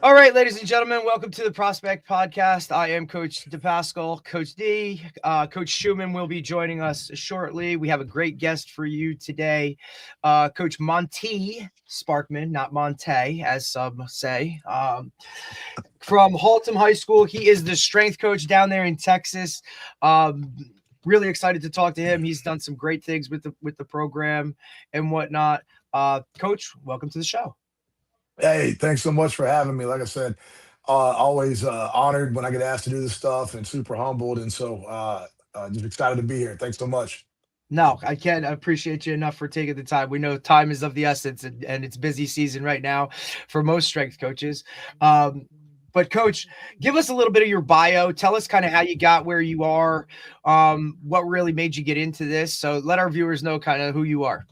All right, ladies and gentlemen, welcome to the Prospect Podcast. I am Coach DePascal, Coach D. Coach Schumann will be joining us shortly. We have a great guest for you today, Coach Monte Sparkman, not Monte, as some say, from Haltom High School. He is the strength coach down there in Texas. Really excited to talk to him. He's done some great things with the program and whatnot. Coach, welcome to the show. Hey, thanks so much for having me. Like I said, always honored when I get asked to do this stuff and super humbled. And so just excited to be here. Thanks so much. No, I can't appreciate you enough for taking the time. We know time is of the essence, and it's busy season right now for most strength coaches. But Coach, give us a little bit of your bio. Tell us kind of how you got where you are, what really made you get into this. So let our viewers know kind of who you are.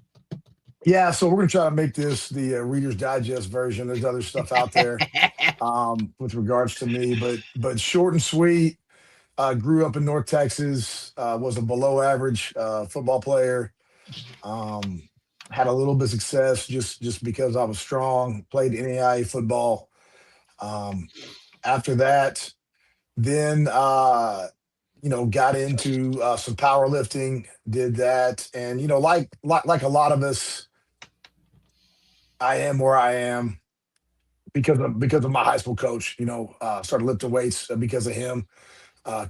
Yeah, so we're going to try to make this the Reader's Digest version. There's other stuff out there with regards to me, but short and sweet. Grew up in North Texas, was a below average football player. Had a little bit of success just because I was strong, played NAIA football. After that, then, got into some powerlifting, did that. And, like a lot of us, I am where I am because of my high school coach, started lifting weights because of him,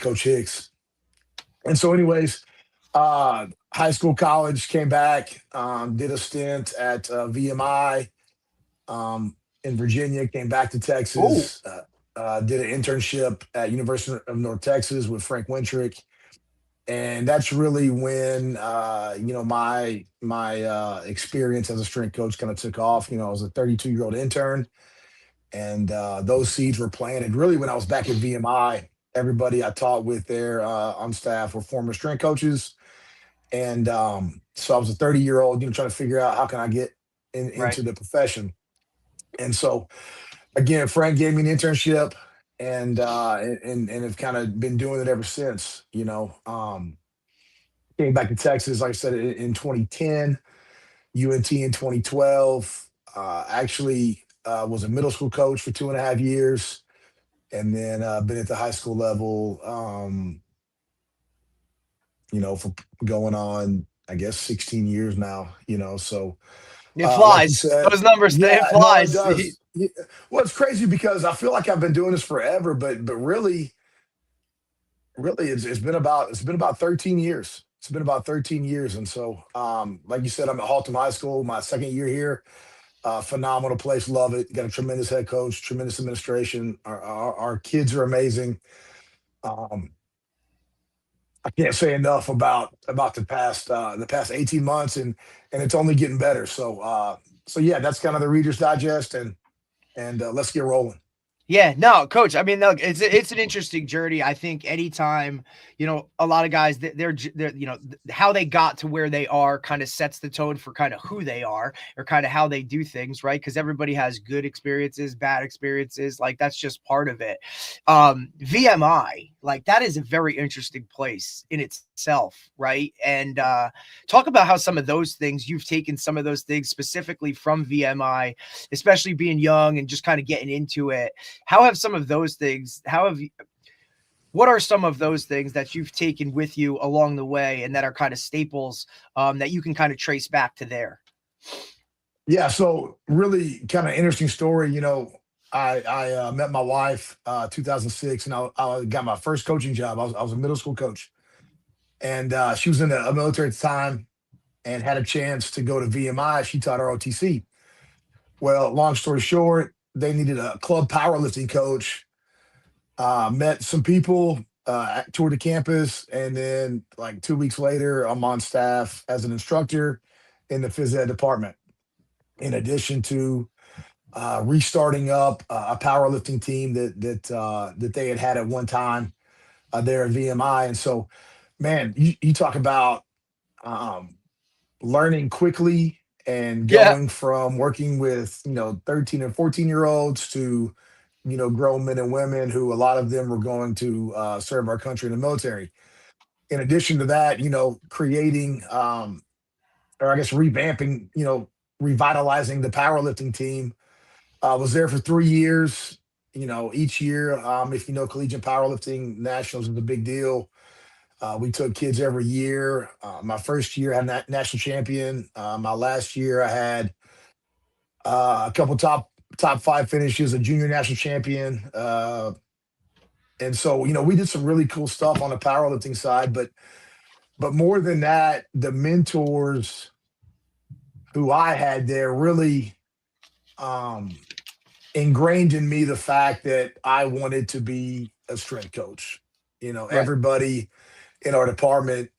Coach Hicks. And so anyways, high school, college, came back, did a stint at VMI in Virginia, came back to Oh, Texas, did an internship at University of North Texas with Frank Wintrick. And that's really when my experience as a strength coach kind of took off. I was a 32-year-old intern, and those seeds were planted really when I was back at VMI. Everybody I taught with there on staff were former strength coaches, and so I was a 30-year-old, trying to figure out how can I get right. into the profession. And so again, Frank gave me an internship, and have kind of been doing it ever since. Came back to Texas, like I said, in 2010, UNT in 2012. Actually, was a middle school coach for 2.5 years, and then been at the high school level, for going on, I guess, 16 years now. So It like you flies. said, Those numbers, yeah, it no, it flies. does. Yeah. Well, it's crazy because I feel like I've been doing this forever, but really it's been about 13 years. It's been about 13 years. And so like you said, I'm at Haltom High School, my second year here. Phenomenal place, love it. Got a tremendous head coach, tremendous administration. Our kids are amazing. um I can't say enough about the past 18 months, and it's only getting better. So yeah, that's kind of the Reader's Digest, and let's get rolling. Yeah, no, coach. I mean, look, it's an interesting journey. I think anytime, a lot of guys they're how they got to where they are kind of sets the tone for kind of who they are or kind of how they do things, right? Because everybody has good experiences, bad experiences, like that's just part of it. VMI, like that is a very interesting place in itself, right? And talk about how some of those things you've taken some of those things specifically from VMI, especially being young and just kind of getting into it. How have some of those things, what are some of those things that you've taken with you along the way and that are kind of staples that you can kind of trace back to there? Yeah, so really kind of interesting story. I met my wife 2006, and I got my first coaching job. I was a middle school coach, and she was in the military at the time and had a chance to go to VMI. She taught ROTC. Well, long story short, they needed a club powerlifting coach. Met some people, toured the campus, and then like 2 weeks later, I'm on staff as an instructor in the phys ed department. In addition to restarting up a powerlifting team that they had at one time there at VMI. And so, man, you talk about um, learning quickly and Yeah. going from working with 13 and 14-year-olds to grown men and women who a lot of them were going to serve our country in the military. In addition to that, creating or I guess revamping, revitalizing the powerlifting team. Was there for 3 years. each year, if you know, collegiate powerlifting nationals is a big deal. We took kids every year. My first year, I had national champion. My last year, I had a couple top five finishes, a junior national champion. And so, we did some really cool stuff on the powerlifting side. But more than that, the mentors who I had there really um, ingrained in me the fact that I wanted to be a strength coach. Right. Everybody in our department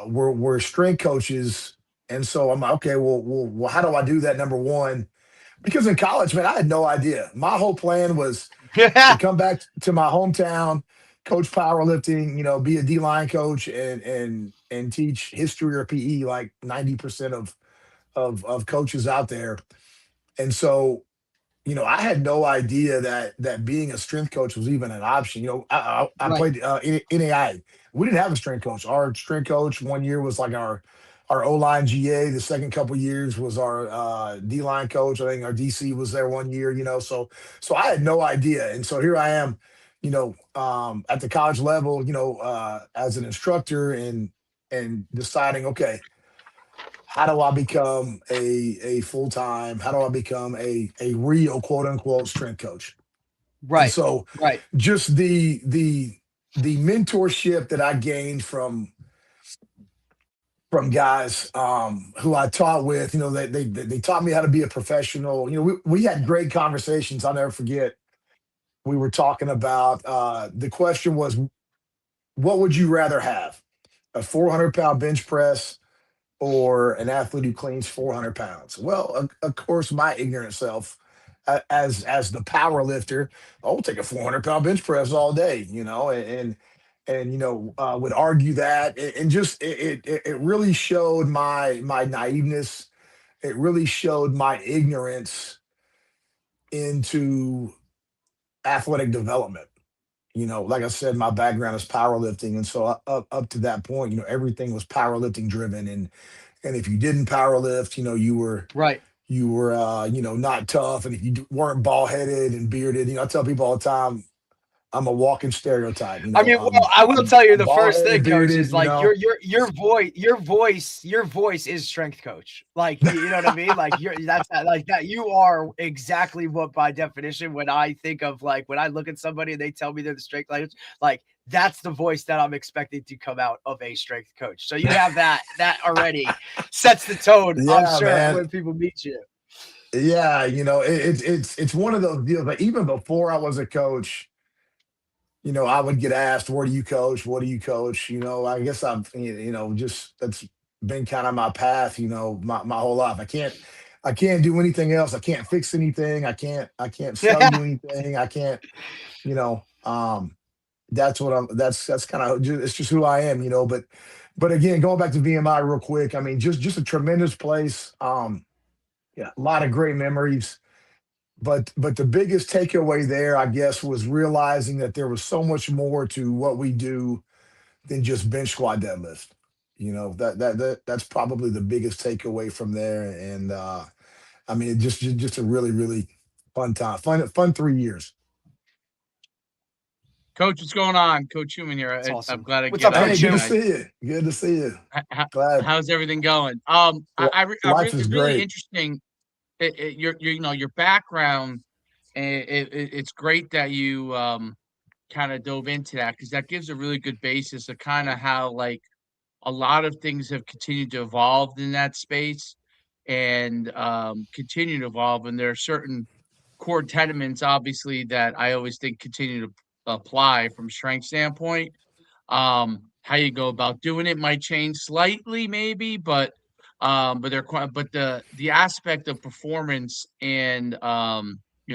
were strength coaches, and so I'm like, okay, well, how do I do that? Number one, because in college, man, I had no idea. My whole plan was to come back to my hometown, coach powerlifting, be a D line coach, and teach history or PE like 90% of coaches out there. And so, I had no idea that being a strength coach was even an option. I Right. played NAI. We didn't have a strength coach. Our strength coach one year was like our O line GA. The second couple years was our D line coach. I think our DC was there one year. So I had no idea, and so here I am, at the college level, as an instructor and deciding, okay, how do I become a full time? How do I become a real quote unquote strength coach? And Right. so Right. just the mentorship that I gained from guys who I taught with, they taught me how to be a professional. We had great conversations. I'll never forget. We were talking about the question was, what would you rather have? A 400-pound bench press or an athlete who cleans 400 pounds? Well, of course, my ignorant self, as the power lifter, I'll take a 400-pound bench press all day, and would argue that, and just it really showed my naiveness. It really showed my ignorance into athletic development. Like I said, my background is powerlifting, and so up to that point, everything was powerlifting driven, and if you didn't power lift, Right. you were not tough, and if you weren't bald headed and bearded, I tell people all the time, I'm a walking stereotype. I mean, well, I will I'm tell you I'm the bald first headed, thing, coach, bearded. is like your voice is strength coach. Like, you know what I mean? Like that's like that. You are exactly what, by definition, when I think of, like, when I look at somebody and they tell me they're the strength coach, like that's the voice that I'm expecting to come out of a strength coach. So you have that already sets the tone, I'm Yeah, sure, man. when people meet you. Yeah, it's one of those deals. But even before I was a coach, I would get asked, "Where do you coach? What do you coach?" I guess just that's been kind of my path. My whole life. I can't do anything else. I can't fix anything. I can't sell you anything. I can't. You know, um, that's what I'm. That's kind of it's just who I am. But again, going back to VMI real quick. I mean, just a tremendous place. Yeah, a lot of great memories. But the biggest takeaway there, I guess, was realizing that there was so much more to what we do than just bench squat deadlift. That's probably the biggest takeaway from there. And I mean, just a really really fun time, fun 3 years. Coach, what's going on? Coach Human here. It's I'm awesome. glad I What's get up, on Hey, Coach with you good to Shu? guys. see you. Good to see you. Glad How's everything going? life is It's really great. interesting. Your background. It's great that you kind of dove into that because that gives a really good basis of kind of how like a lot of things have continued to evolve in that space and continue to evolve. And there are certain core tenements, obviously, that I always think continue to apply from strength standpoint. How you go about doing it might change slightly, maybe, but they're quite, but the aspect of performance and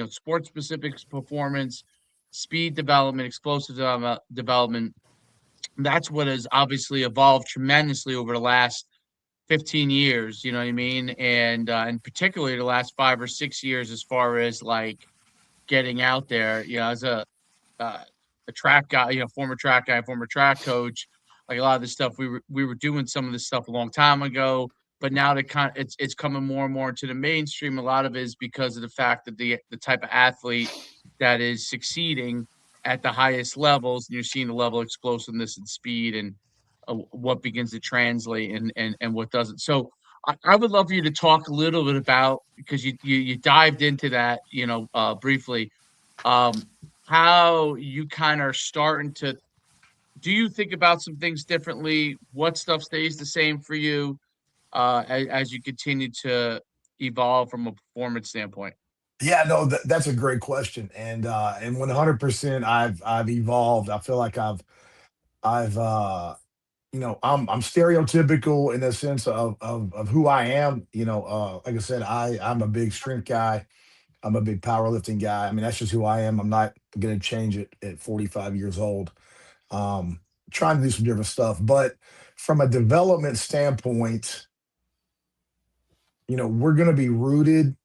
sports specific performance, speed development, explosive development. That's what has obviously evolved tremendously over the last 15 years. You know what I mean, and particularly the last 5 or 6 years, as far as like getting out there. As uh, a track guy, former track guy, former track coach. Like a lot of this stuff, we were doing some of this stuff a long time ago. but now it's coming more and more into the mainstream. A lot of it is because of the fact that the type of athlete that is succeeding at the highest levels, and you're seeing the level of explosiveness and speed and what begins to translate and what doesn't. So I would love for you to talk a little bit about, because you dived into that, briefly, um, how you kind of are starting to, do you think about some things differently? What stuff stays the same for you as you continue to evolve from a performance standpoint? Yeah, no, that's a great question, and 100% I've evolved. I feel like I've I'm stereotypical in the sense of who I am. Like I said, I'm a big strength guy. I'm a big powerlifting guy. I mean, that's just who I am. I'm not going to change it at 45 years old. Um, Trying to do some different stuff, but from a development standpoint, we're going to be rooted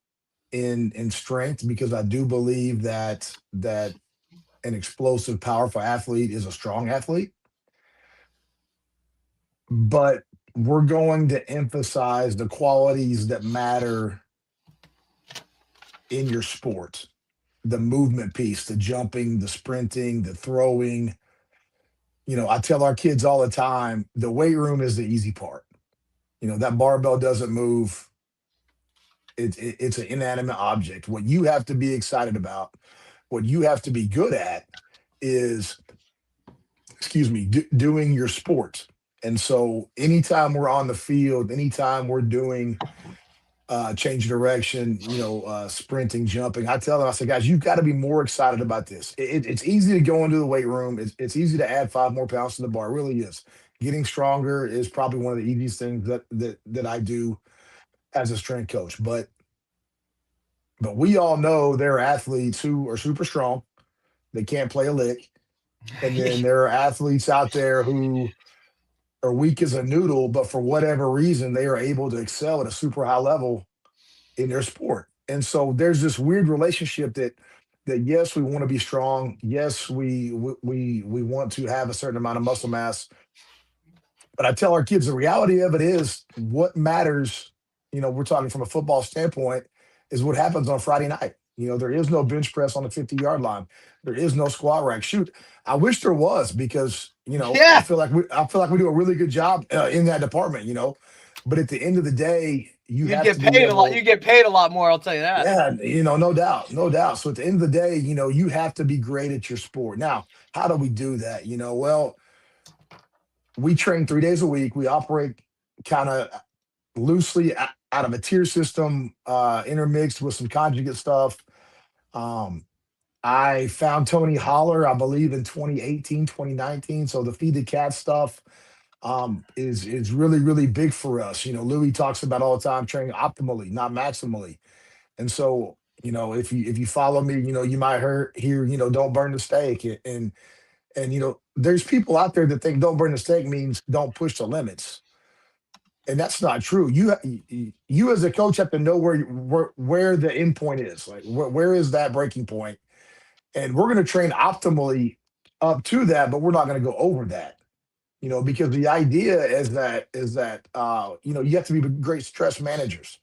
in strength because I do believe that an explosive, powerful athlete is a strong athlete. But we're going to emphasize the qualities that matter in your sport, the movement piece, the jumping, the sprinting, the throwing. I tell our kids all the time, the weight room is the easy part. That barbell doesn't move. It's an inanimate object. What you have to be excited about, what you have to be good at is, excuse me, doing your sport. And so anytime we're on the field, anytime we're doing change direction, sprinting, jumping, I tell them, I say, guys, you've got to be more excited about this. It's easy to go into the weight room. It's easy to add 5 more pounds to the bar. It really is. Getting stronger is probably one of the easiest things that I do as a strength coach. But we all know there are athletes who are super strong. They can't play a lick. And then there are athletes out there who are weak as a noodle, but for whatever reason, they are able to excel at a super high level in their sport. And so there's this weird relationship that yes, we want to be strong. Yes, we want to have a certain amount of muscle mass. But I tell our kids the reality of it is what matters, we're talking from a football standpoint, is what happens on Friday night. There is no bench press on the 50-yard line. There is no squat rack. Shoot, I wish there was because I Yeah, feel like we do a really good job in that department. But at the end of the day, you you'd have get to be paid a lot. You able. get paid a lot more. I'll tell you that. Yeah, no doubt, no doubt. So at the end of the day, you have to be great at your sport. Now, how do we do that? Well, we train 3 days a week. We operate kind of loosely out of a tier system, intermixed with some conjugate stuff. Um, I found Tony Holler, I believe, in 2018, 2019. So the feed the cat stuff is really, really big for us. Louis talks about all the time training optimally, not maximally. And so, if you follow me, you might hear, don't burn the steak. And there's people out there that think don't burn the steak means don't push the limits. And that's not true. You as a coach have to know where the end point is. Like where is that breaking point? And we're going to train optimally up to that, but we're not going to go over that. Because the idea is that you have to be great stress managers.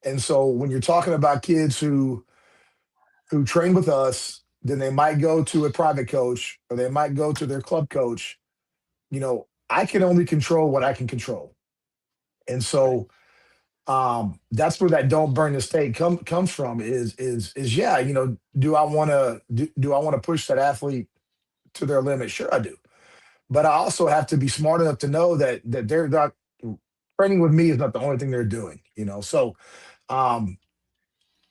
And so when you're talking about kids who train with us, then they might go to a private coach or they might go to their club coach. I can only control what I can control. And Right. so that's where that don't burn the steak comes from is yeah, do I want to do I want to push that athlete to their limit? Sure I do. But I also have to be smart enough to know that they're not training with me is not the only thing they're doing. So um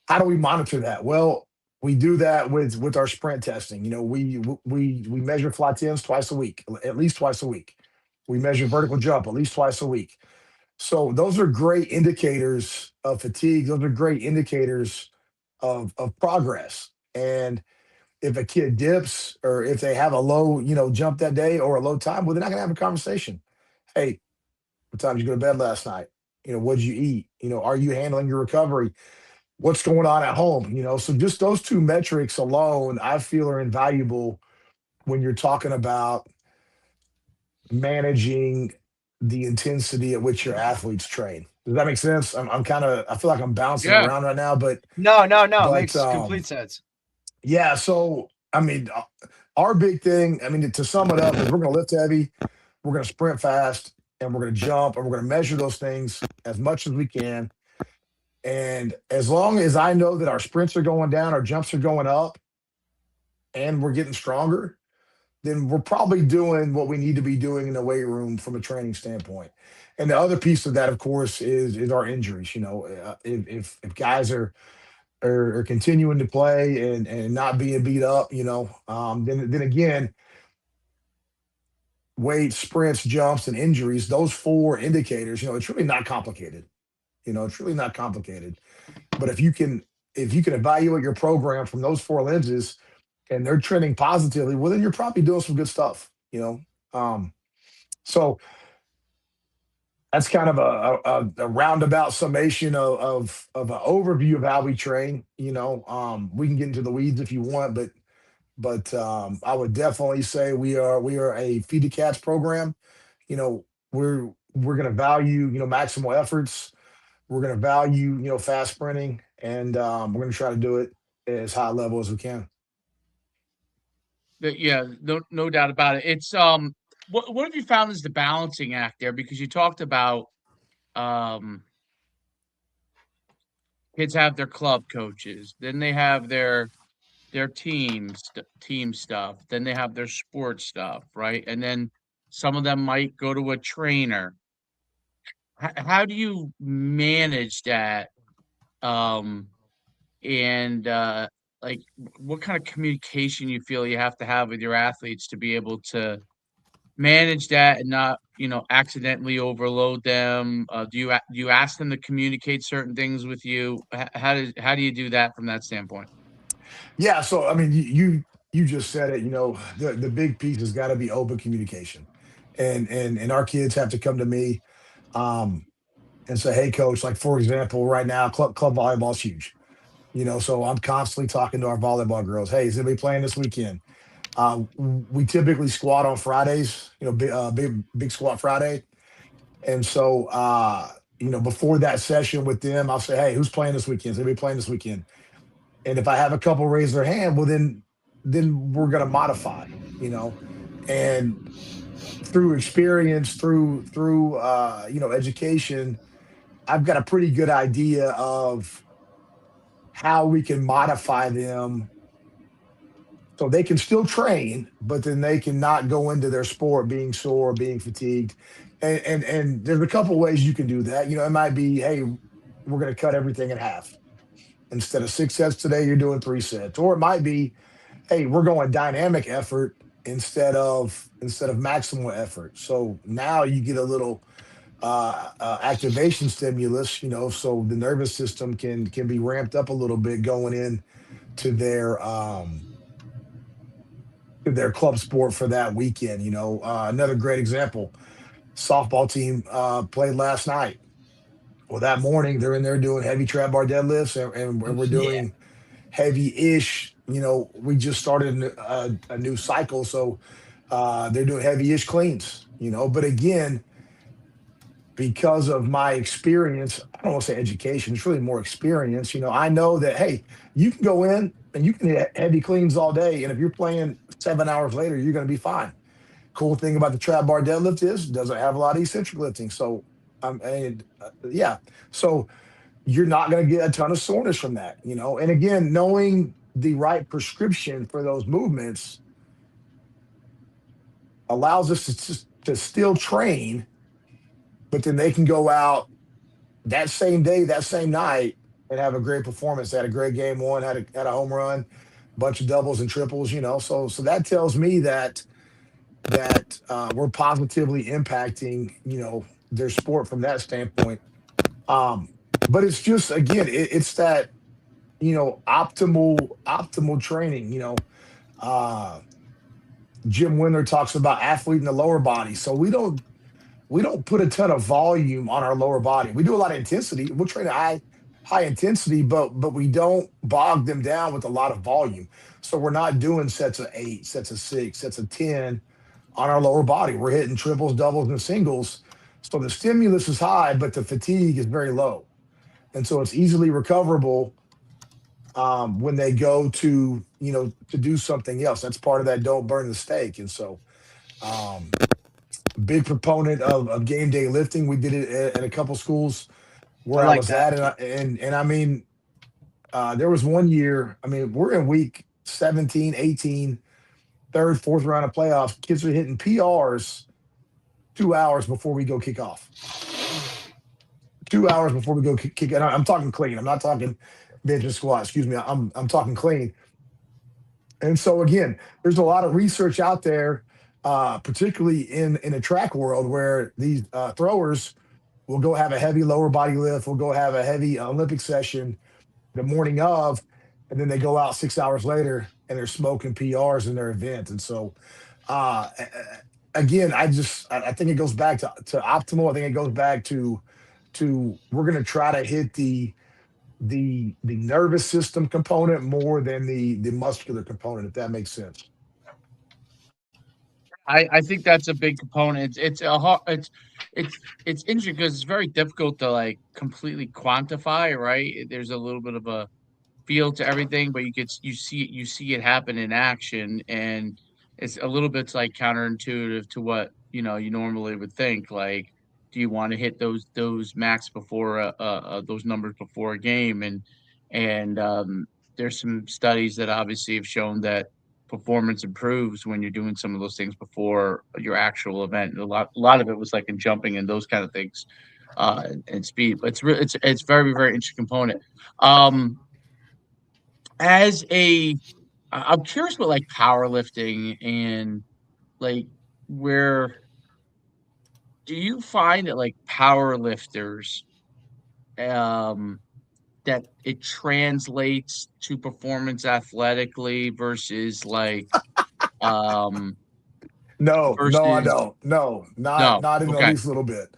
how do we monitor that? Well, we do that with our sprint testing. We measure fly tens twice a week, at least twice a week. We measure vertical jump at least twice a week. So those are great indicators of fatigue. Those are great indicators of progress. And if a kid dips or if they have a low, jump that day or a low time, well, they're not gonna have a conversation. Hey, what time did you go to bed last night? What'd you eat? Are you handling your recovery? What's going on at home? So just those two metrics alone, I feel are invaluable when you're talking about managing the intensity at which your athletes train. Does that make sense? I feel like I'm bouncing Yeah. around right now, No, no, no. It but makes complete sense. yeah. So I mean, our big thing, I mean, to sum it up, is we're going to lift heavy, we're going to sprint fast, and we're going to jump, and we're going to measure those things as much as we can. And as long as I know that our sprints are going down, our jumps are going up, and we're getting stronger, then we're probably doing what we need to be doing in the weight room from a training standpoint. And the other piece of that, of course, is our injuries. If guys are continuing to play and not being beat up, then again, weight, sprints, jumps, and injuries, those four indicators, it's really not complicated. It's really not complicated. But if you can evaluate your program from those four lenses and they're trending positively, well, then you're probably doing some good stuff. So that's kind of a roundabout summation of an overview of how we train. We can get into the weeds if you want, but I would definitely say we are a feed the cats program. We're going to value maximal efforts. We're going to value fast sprinting, and we're going to try to do it as high level as we can. Yeah, no doubt about it. It's what have you found is the balancing act there? Because you talked about um kids have their club coaches, then they have their team stuff, then they have their sports stuff, right? And then some of them might go to a trainer. How do you manage that? Um and like what kind of communication you feel you have to have with your athletes to be able to manage that and not, accidentally overload them? Do you ask them to communicate certain things with you? How do you do that from that standpoint? Yeah. So I mean, you just said it. The big piece has got to be open communication, and our kids have to come to me um, and say, "Hey, coach." Like for example, right now, club volleyball is huge. So I'm constantly talking to our volleyball girls. Hey, is anybody playing this weekend? We typically squat on Fridays. Big squat Friday, and so before that session with them, I'll say, "Hey, who's playing this weekend? Is anybody playing this weekend?" And if I have a couple raise their hand, well, then we're going to modify. You know, and through experience, through education, I've got a pretty good idea of how we can modify them so they can still train, but then they can not go into their sport being sore, being fatigued. And there's a couple ways you can do that. It might be, hey, we're going to cut everything in half. Instead of 6 sets today, you're doing 3 sets. Or it might be, hey, we're going dynamic effort instead of maximal effort. So now you get a little activation stimulus, so the nervous system can be ramped up a little bit going in to their club sport for that weekend. Another great example: softball team played last night. Well, that morning they're in there doing heavy trap bar deadlifts, and we're Yeah. doing heavy-ish. We just started a new cycle, so they're doing heavy-ish cleans. But again, because of my experience, I don't want to say education, it's really more experience. I know that, hey, you can go in and you can hit heavy cleans all day. And if you're playing 7 hours later, you're going to be fine. Cool thing about the trap bar deadlift is it doesn't have a lot of eccentric lifting. So, yeah. So you're not going to get a ton of soreness from that. And again, knowing the right prescription for those movements allows us to still train, but then they can go out that same day, that same night, and have a great performance. They had a great game one, had a home run, bunch of doubles and triples. So that tells me that we're positively impacting their sport from that standpoint. Um, but it's just again, it's that optimal training. Uh, Jim Wendler talks about athlete in the lower body. So we don't put a ton of volume on our lower body. We do a lot of intensity. We'll train at high intensity, but we don't bog them down with a lot of volume. So we're not doing sets of 8, sets of 6, sets of 10 on our lower body. We're hitting triples, doubles, and singles. So the stimulus is high, but the fatigue is very low. And so it's easily recoverable when they go to, to do something else. That's part of that don't burn the steak. And so, um, big proponent of game day lifting. We did it at a couple schools I where I like was that. at. And I mean, there was one year, I mean, we're in week 17, 18, third, fourth round of playoffs. Kids are hitting PRs 2 hours before we go kick off. 2 hours before we go kick. And I'm talking clean. I'm not talking bench and squat. Excuse me. I'm talking clean. And so again, there's a lot of research out there, particularly in the track world, where these throwers will go have a heavy lower body lift, will go have a heavy Olympic session the morning of, and then they go out 6 hours later and they're smoking PRs in their event. And so, uh, again, I think it goes back to optimal. I think it goes back to we're going to try to hit the nervous system component more than the muscular component, if that makes sense. I think that's a big component. It's a hard, it's interesting because it's very difficult to like completely quantify, right? There's a little bit of a feel to everything, but you see it happen in action, and it's a little bit like counterintuitive to what you normally would think. Like, do you want to hit those max before those numbers before a game? And there's some studies that obviously have shown that performance improves when you're doing some of those things before your actual event. A lot of it was like in jumping and those kind of things, and speed. But it's very very interesting component. Um, as a I'm curious about like powerlifting and like where do you find that like power lifters um that it translates to performance athletically versus like um No, no, I versus don't. No, not no. not even the Okay. least little bit.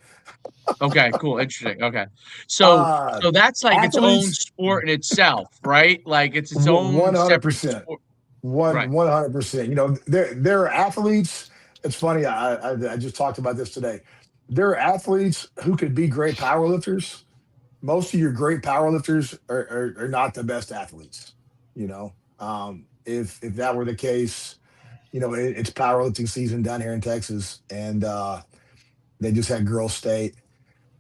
Okay, cool, interesting. Okay. So Uh so that's like its own Athletes, sport in itself, right? Like it's its own one hundred separate percent, sport. one Right. 100%. There are athletes. It's funny. I just talked about this today. There are athletes who could be great powerlifters. Most of your great powerlifters are not the best athletes. If that were the case, it's powerlifting season down here in Texas, and they just had girls state,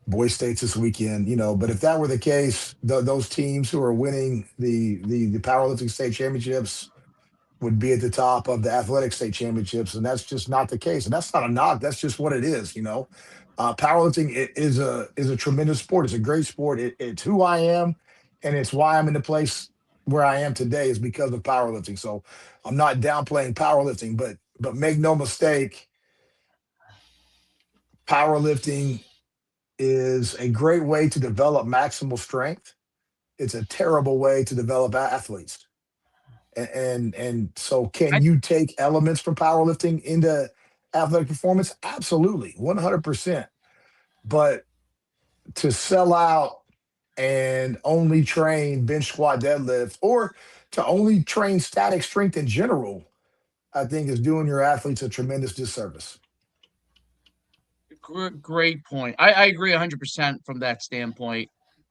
boys states this weekend. But if that were the case, those teams who are winning the powerlifting state championships would be at the top of the athletic state championships, and that's just not the case. And that's not a knock. That's just what it is. Powerlifting is a tremendous sport. It's a great sport. It's who I am, and it's why I'm in the place where I am today is because of powerlifting. So I'm not downplaying powerlifting, but make no mistake, powerlifting is a great way to develop maximal strength. It's a terrible way to develop athletes. And so can I you take elements from powerlifting into athletic performance? Absolutely, 100%. But to sell out and only train bench squat deadlift or to only train static strength in general, I think is doing your athletes a tremendous disservice. Great point. I agree 100% from that standpoint.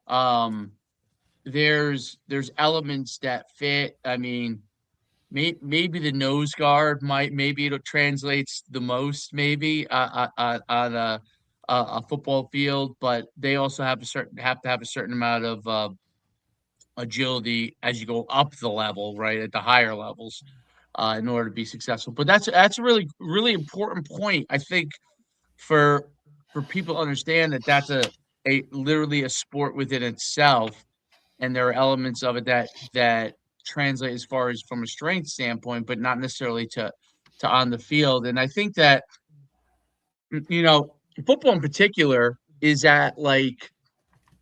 Um, there's elements that fit. I mean, maybe the nose guard might maybe it translates the most maybe on a football field, but they also have to have a certain amount of agility as you go up the level, right, at the higher levels, in order to be successful. But that's a really really important point. I think for people to understand that that's a literally a sport within itself, and there are elements of it that translate as far as from a strength standpoint, but not necessarily to on the field. And I think that you know football in particular is at like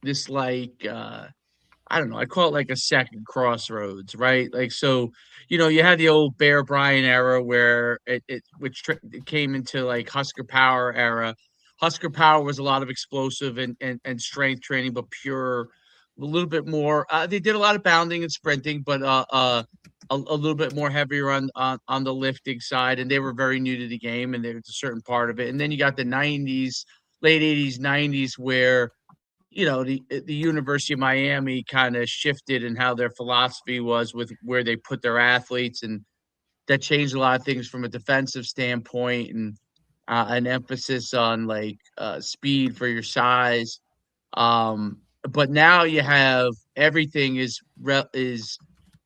this like I don't know. I call it like a second crossroads, right? Like, so, you had the old Bear Bryant era where it came into like Husker Power era. Husker Power was a lot of explosive and strength training, but pure, a little bit more. They did a lot of bounding and sprinting, but a little bit more heavier on the lifting side. And they were very new to the game, and there was a certain part of it. And then you got the '90s late 80s, 90s, where the University of Miami kind of shifted in how their philosophy was with where they put their athletes, and that changed a lot of things from a defensive standpoint, and an emphasis on like speed for your size. But now you have everything is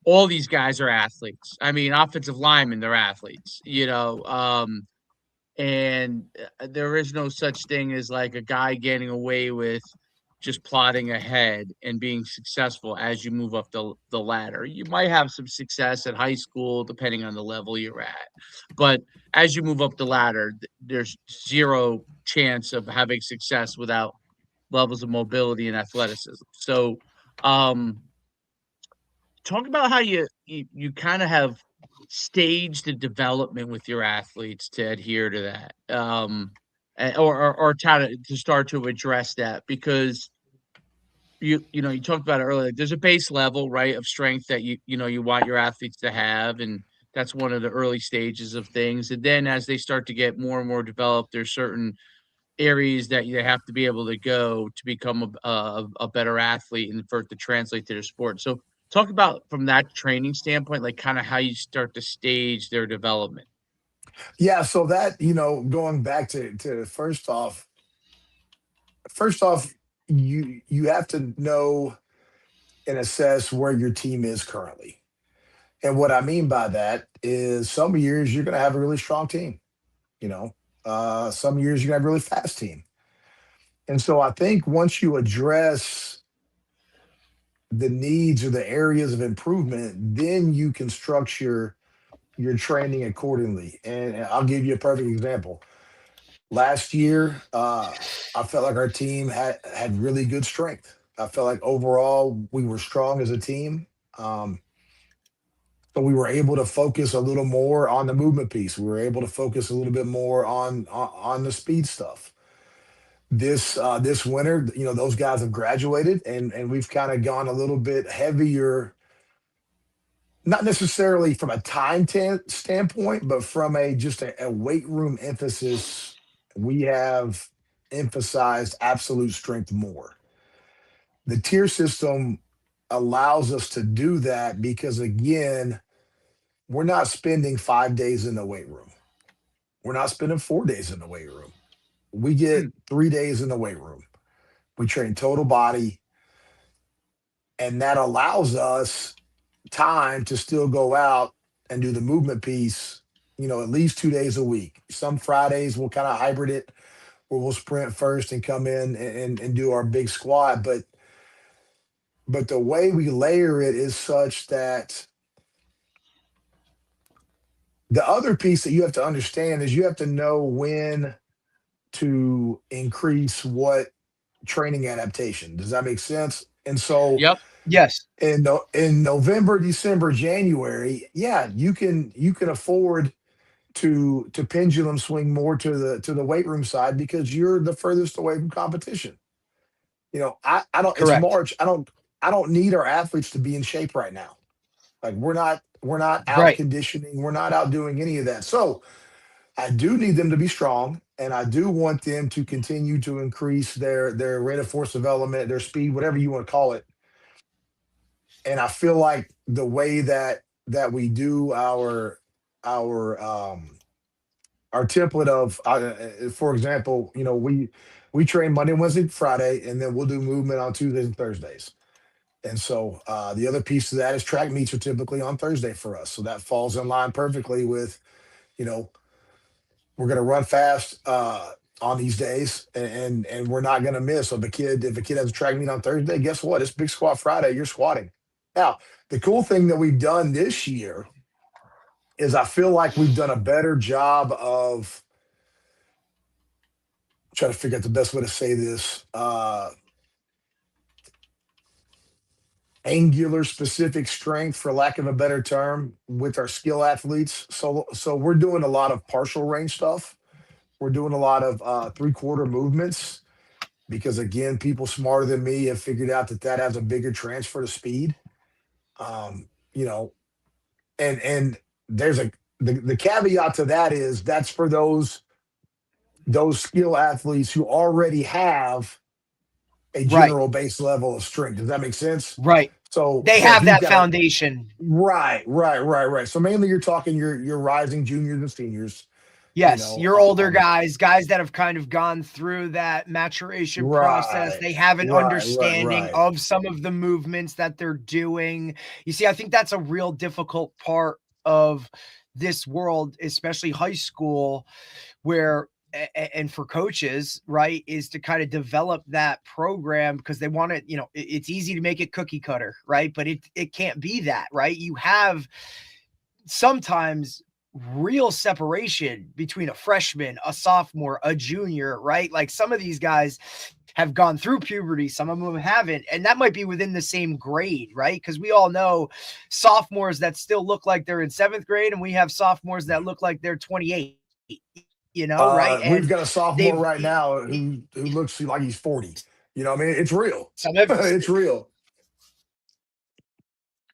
all these guys are athletes. I mean, offensive linemen, they're athletes, and there is no such thing as like a guy getting away with just plodding ahead and being successful as you move up the ladder. You might have some success at high school, depending on the level you're at. But as you move up the ladder, there's zero chance of having success without levels of mobility and athleticism. So, um, talk about how you kind of have staged the development with your athletes to adhere to that, or to start to address that, because you talked about it earlier. Like, there's a base level, right, of strength that you want your athletes to have, and that's one of the early stages of things. And then as they start to get more and more developed, there's certain areas that you have to be able to go to become a better athlete and for it to translate to their sport. So talk about from that training standpoint, like kind of how you start to stage their development. Yeah, so that, going back to first off, you have to know and assess where your team is currently. And what I mean by that is some years you're going to have a really strong team, you know. Some years you're going to have a really fast team. And so I think once you address the needs or the areas of improvement, then you can structure your training accordingly. And I'll give you a perfect example. Last year, I felt like our team had really good strength. I felt like overall we were strong as a team. Um, so we were able to focus a little more on the movement piece. We were able to focus a little bit more on the speed stuff. This winter, those guys have graduated, and we've kind of gone a little bit heavier, not necessarily from a standpoint, but from a weight room emphasis. We have emphasized absolute strength more. The tier system allows us to do that because, again, we're not spending 5 days in the weight room. We're not spending 4 days in the weight room. We get Hmm. 3 days in the weight room. We train total body, and that allows us time to still go out and do the movement piece, at least 2 days a week. Some Fridays we'll kind of hybrid it where we'll sprint first and come in and do our big squat. But the way we layer it is such that the other piece that you have to understand is you have to know when to increase what training adaptation. Does that make sense? And so Yep. Yes. in November, December, January, yeah, you can afford to pendulum swing more to the weight room side because you're the furthest away from competition. I don't. It's Correct. March. I don't need our athletes to be in shape right now. Like we're not out Right. conditioning. We're not out doing any of that. So I do need them to be strong, and I do want them to continue to increase their rate of force development, their speed, whatever you want to call it. And I feel like the way that we do our template of, for example, we train Monday, Wednesday, Friday, and then we'll do movement on Tuesdays and Thursdays. And so the other piece of that is track meets are typically on Thursday for us. So that falls in line perfectly with, you know, we're going to run fast on these days, and we're not going to miss. So if a kid has a track meet on Thursday, guess what? It's Big Squat Friday. You're squatting. Now, the cool thing that we've done this year is I feel like we've done a better job of trying to figure out the best way to say this. Angular specific strength, for lack of a better term, with our skill athletes. So we're doing a lot of partial range stuff. We're doing a lot of 3/4 movements because, again, people smarter than me have figured out that has a bigger transfer to speed. Um, you know, and there's the caveat to that is that's for those those skill athletes who already have a Right. general base level of strength. Does that make sense? Right. So They so if have you've that got a foundation. right. So mainly you're talking your rising juniors and seniors, you Yes, know, your older guys that have kind of gone through that maturation process. right, They have an understanding right. of some of the movements that they're doing. You see, I think that's a real difficult part of this world, especially high school, where and for coaches, right, is to kind of develop that program because they want to, it's easy to make it cookie cutter, right? But it can't be that, right? You have sometimes real separation between a freshman, a sophomore, a junior, right? Like some of these guys have gone through puberty, some of them haven't, and that might be within the same grade, right? Because we all know sophomores that still look like they're in 7th grade, and we have sophomores that look like they're 28, right? We've And got a sophomore they've right now who looks like he's 40. You know, what I mean, it's real. some of It's real.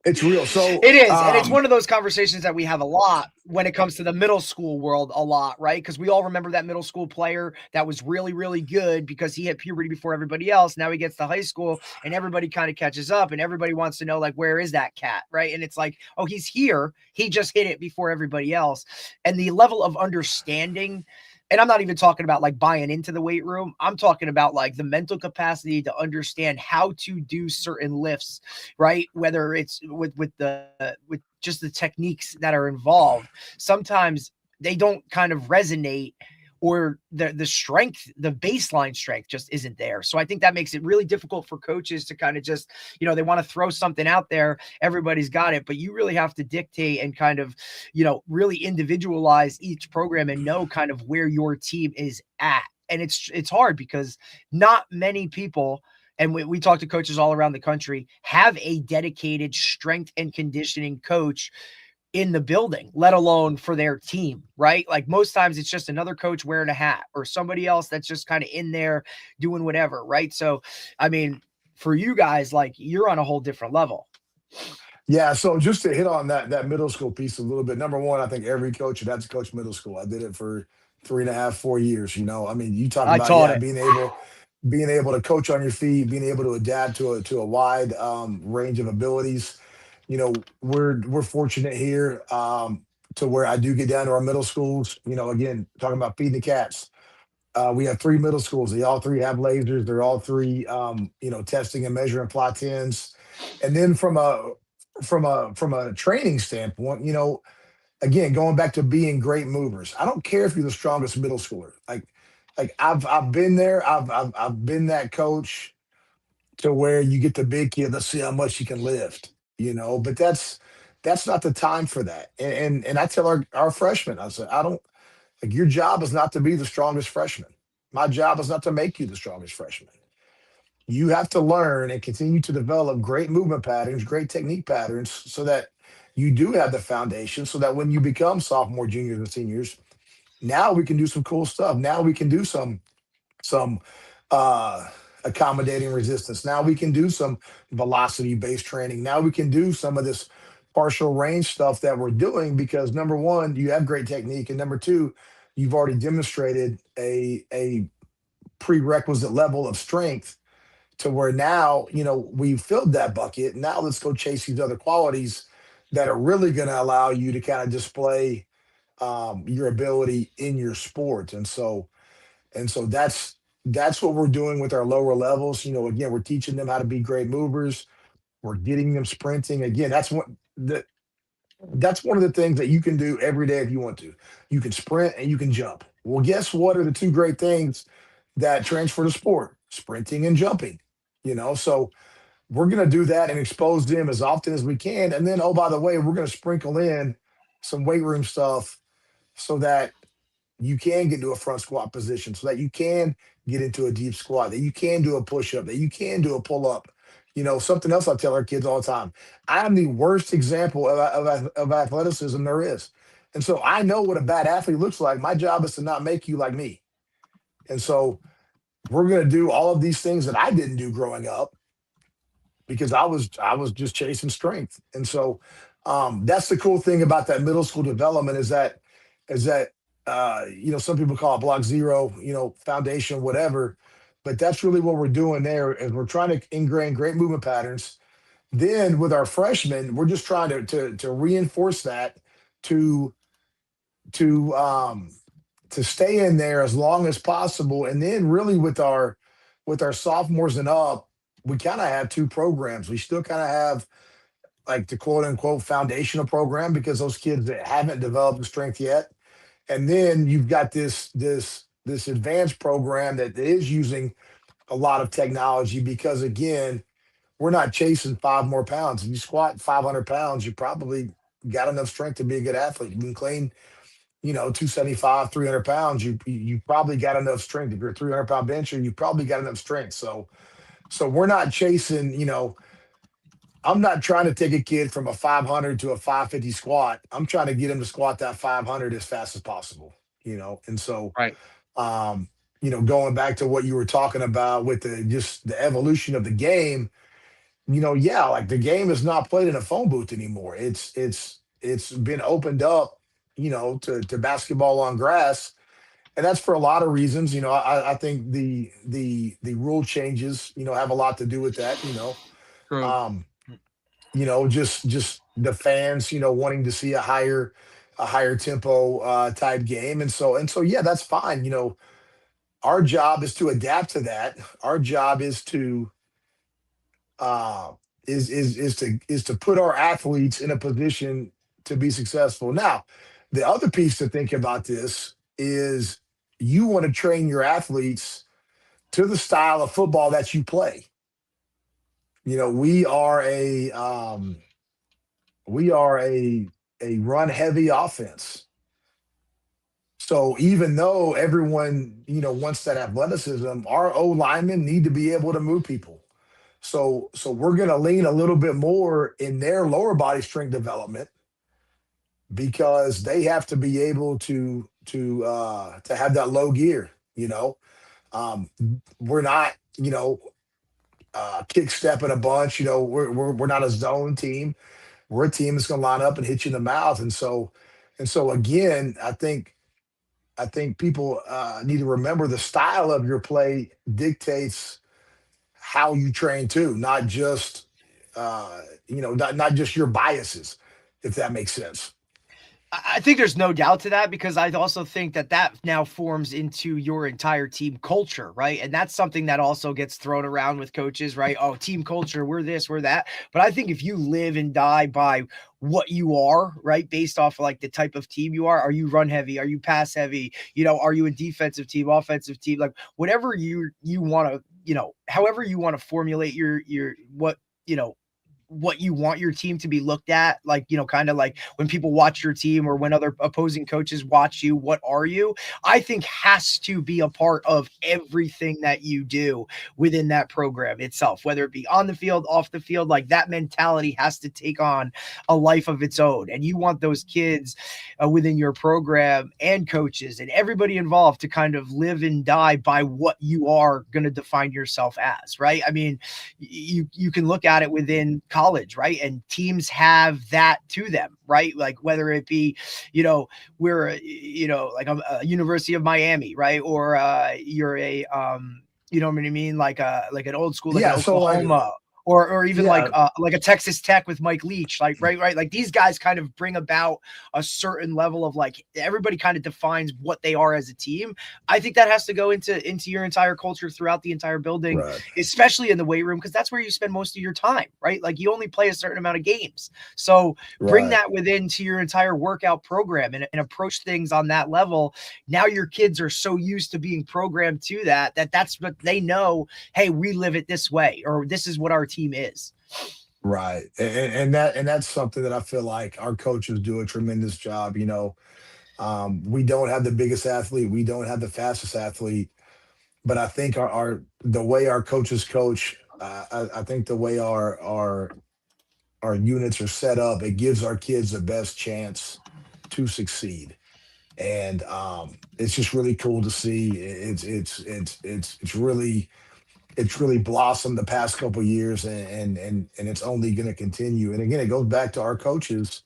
It's real. So it is, and it's one of those conversations that we have a lot when it comes to the middle school world a lot, right? Because we all remember that middle school player that was really, really good because he hit puberty before everybody else. Now he gets to high school and everybody kind of catches up and everybody wants to know, like, where is that cat, right? And it's like, oh, he's here. He just hit it before everybody else. And the level of understanding, and I'm not even talking about like buying into the weight room. I'm talking about like the mental capacity to understand how to do certain lifts, right? Whether it's with just the techniques that are involved. Sometimes they don't kind of resonate, or the strength, the baseline strength just isn't there. So I think that makes it really difficult for coaches to kind of just, they want to throw something out there. Everybody's got it, but you really have to dictate and kind of, really individualize each program and know kind of where your team is at. And it's hard because not many people, and we talk to coaches all around the country, have a dedicated strength and conditioning coach in the building, let alone for their team, right? Like most times it's just another coach wearing a hat or somebody else that's just kind of in there doing whatever, right? So, I mean, for you guys, like you're on a whole different level. yeah, so just to hit on that middle school piece a little bit. Number one, I think every coach should have to coach middle school. I did it for 3.5, 4 years. You know, I mean, you talk I about taught it. being able to coach on your feet, being able to adapt to a wide range of abilities. You know, we're fortunate here to where I do get down to our middle schools. You know, again, talking about feeding the cats. We have 3 middle schools. They all 3 have lasers. They're all 3, testing and measuring fly tens. And then from a training standpoint, again, going back to being great movers. I don't care if you're the strongest middle schooler. Like I've been there. I've been that coach to where you get the big kid. Let's see how much you can lift. But that's not the time for that. And I tell our freshmen, I said, I don't like your job is not to be the strongest freshman. My job is not to make you the strongest freshman. You have to learn and continue to develop great movement patterns, great technique patterns, so that you do have the foundation, so that when you become sophomore, juniors, and seniors, now we can do some cool stuff. Now we can do some uh, accommodating resistance. Now we can do some velocity based training. Now we can do some of this partial range stuff that we're doing because number one, you have great technique, and number two, you've already demonstrated a prerequisite level of strength to where now we've filled that bucket. Now let's go chase these other qualities that are really going to allow you to kind of display your ability in your sport. And so that's what we're doing with our lower levels. Again, we're teaching them how to be great movers. We're getting them sprinting. Again, that's one of the things that you can do every day if you want to. You can sprint and you can jump. Well, guess what are the 2 great things that transfer to sport? Sprinting and jumping. So we're going to do that and expose them as often as we can. And then, oh, by the way, we're going to sprinkle in some weight room stuff so that you can get into a front squat position, so that you can get into a deep squat, that you can do a push up, that you can do a pull up. Something else I tell our kids all the time. I'm the worst example of athleticism there is. And so I know what a bad athlete looks like. My job is to not make you like me. And so we're going to do all of these things that I didn't do growing up because I was just chasing strength. And so that's the cool thing about that middle school development is that some people call it block zero, foundation, whatever. But that's really what we're doing there is we're trying to ingrain great movement patterns. Then with our freshmen, we're just trying to reinforce that to to um to stay in there as long as possible. And then really with our sophomores and up, we kind of have two programs. We still kind of have like the quote unquote foundational program because those kids that haven't developed the strength yet. And then you've got this advanced program that is using a lot of technology because again, we're not chasing 5 more pounds. If you squat 500 pounds, you probably got enough strength to be a good athlete. You can clean 275, 300 pounds, you probably got enough strength. If you're a 300-pound bencher, you probably got enough strength. So we're not chasing, I'm not trying to take a kid from a 500 to a 550 squat. I'm trying to get him to squat that 500 as fast as possible. And so, Right. going back to what you were talking about with the evolution of the game, yeah, like the game is not played in a phone booth anymore. It's been opened up, to basketball on grass, and that's for a lot of reasons. I think the rule changes, have a lot to do with that. True. Um, just the fans, wanting to see a higher tempo type game, and so yeah, that's fine. Our job is to adapt to that. Our job uh, is to put our athletes in a position to be successful. Now, the other piece to think about this is you want to train your athletes to the style of football that you play. We are a run heavy offense. So even though everyone, wants that athleticism, our O linemen need to be able to move people. So we're going to lean a little bit more in their lower body strength development because they have to be able to have that low gear. Um, we're not kick stepping a bunch. We're not a zone team. We're a team that's going to line up and hit you in the mouth. And so again, I think people need to remember the style of your play dictates how you train too, not just not just your biases, if that makes sense. I think there's no doubt to that because I also think that now forms into your entire team culture, right? And that's something that also gets thrown around with coaches, right? Oh, team culture, we're this, we're that. But I think if you live and die by what you are, right, based off of like the type of team you are you run heavy? Are you pass heavy? Are you a defensive team, offensive team? Like whatever you want to, however you want to formulate your what you want your team to be looked at, like, kind of like when people watch your team or when other opposing coaches watch you, what are you? I think has to be a part of everything that you do within that program itself, whether it be on the field, off the field, like that mentality has to take on a life of its own. And you want those kids within your program and coaches and everybody involved to kind of live and die by what you are going to define yourself as, right? I mean, you can look at it within college, right? And teams have that to them, right? Like whether it be, we're, like a University of Miami, right? Or you're a, you know what I mean? Like like an old school, like Yeah. an So like, Oklahoma. Or even yeah, like a Texas Tech with Mike Leach, like right. Like these guys kind of bring about a certain level of like everybody kind of defines what they are as a team. I think that has to go into your entire culture throughout the entire building, right, especially in the weight room, because that's where you spend most of your time, right? Like you only play a certain amount of games, so bring right. that within to your entire workout program and approach things on that level. Now your kids are so used to being programmed to that's what they know. Hey, we live it this way, or this is what our team is. Right. And that's something that I feel like our coaches do a tremendous job. We don't have the biggest athlete, we don't have the fastest athlete, but I think the way our coaches coach, I think the way our units are set up, it gives our kids the best chance to succeed. And it's just really cool to see. It's really blossomed the past couple of years, and it's only going to continue. And again, it goes back to our coaches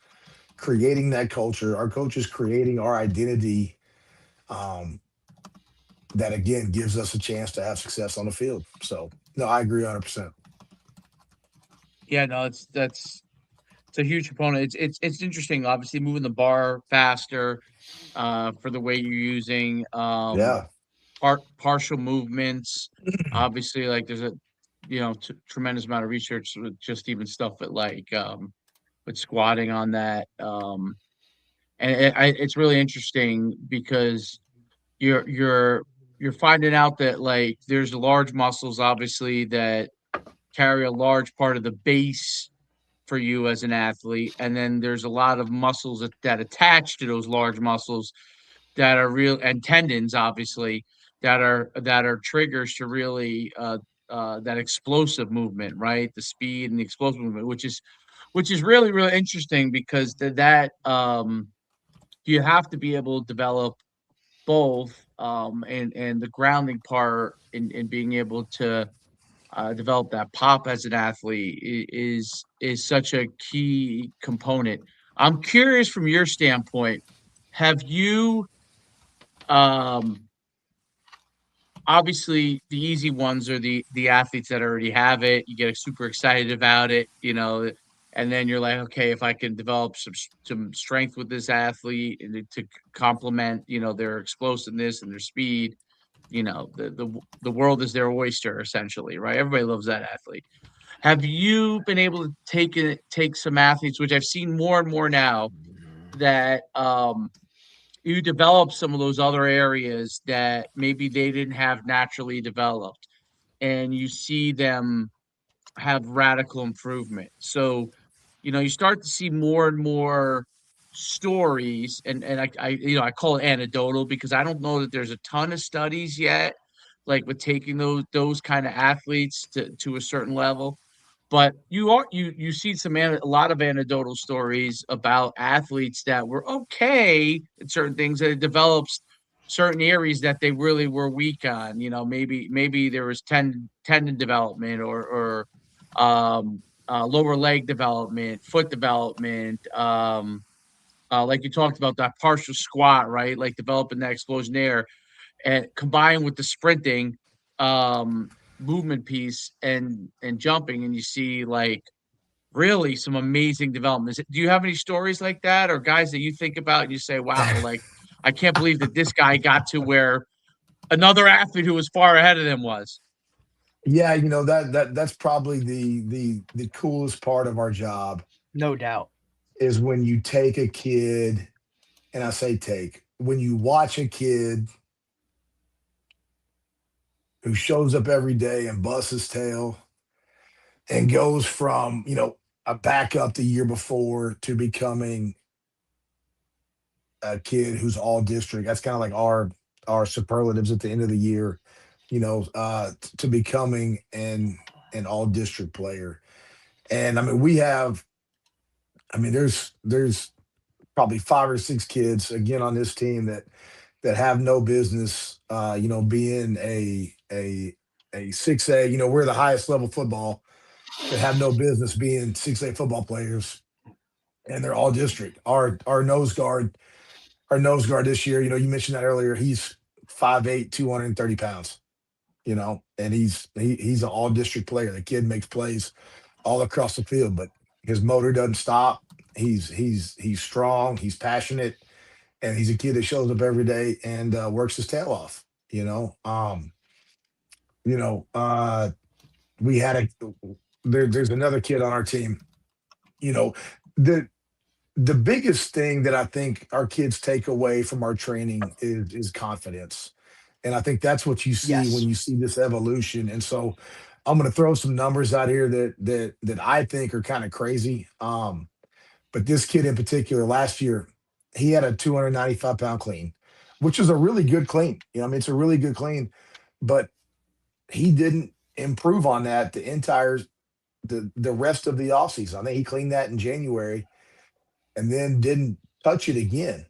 creating that culture, our coaches creating our identity, um, that again gives us a chance to have success on the field. So no, I agree 100%. Yeah, no, it's a huge component. It's interesting, obviously moving the bar faster, for the way you're using Yeah. partial movements. Obviously, like there's a tremendous amount of research with just even stuff with squatting on that. And it's really interesting because you're you're you're finding out that like there's large muscles obviously that carry a large part of the base for you as an athlete, and then there's a lot of muscles that attach to those large muscles that are real, and tendons obviously that are triggers to really that explosive movement, right? The speed and the explosive movement, which is really really interesting because you have to be able to develop both, and the grounding part in being able to develop that pop as an athlete is such a key component. I'm curious from your standpoint, have you um obviously the easy ones are the athletes that already have it. You get super excited about it, and then you're like, okay, if I can develop some strength with this athlete and to complement, their explosiveness and their speed, the world is their oyster essentially, right? Everybody loves that athlete. Have you been able to take some athletes, which I've seen more and more now, that you develop some of those other areas that maybe they didn't have naturally developed, and you see them have radical improvement. So, you start to see more and more stories, and I call it anecdotal because I don't know that there's a ton of studies yet, like with taking those kind of athletes to a certain level. But you see a lot of anecdotal stories about athletes that were okay at certain things that develops certain areas that they really were weak on. Maybe there was tendon development or lower leg development, foot development. Like you talked about that partial squat, right? Like developing that explosion there, and combined with the sprinting movement piece and jumping, and you see like really some amazing developments. Do you have any stories like that, or guys that you think about and you say, "Wow, like I can't believe that this guy got to where another athlete who was far ahead of them was." Yeah, that's probably the coolest part of our job No doubt. is when you take a kid, and I say take, when you watch a kid who shows up every day and busts his tail and goes from, a backup the year before to becoming a kid who's all district. That's kind of like our superlatives at the end of the year, to becoming an all district player. And I mean, there's probably 5 or 6 kids again on this team that have no business, being a 6A. We're the highest level football, that have no business being 6A football players, and they're all district. Our nose guard this year, you mentioned that earlier. He's 5'8", 230 pounds. And he's an all district player. The kid makes plays all across the field, but his motor doesn't stop. He's strong. He's passionate, and he's a kid that shows up every day and works his tail off. You know, we had there's another kid on our team. You know, the the biggest thing that I think our kids take away from our training is confidence. And I think that's what you see when Yes. you see this evolution. And so I'm going to throw some numbers out here that I think are kind of crazy. But this kid in particular, last year, he had a 295-pound clean, which is a really good clean. It's a really good clean, but he didn't improve on that the rest of the offseason. I think he cleaned that in January and then didn't touch it again.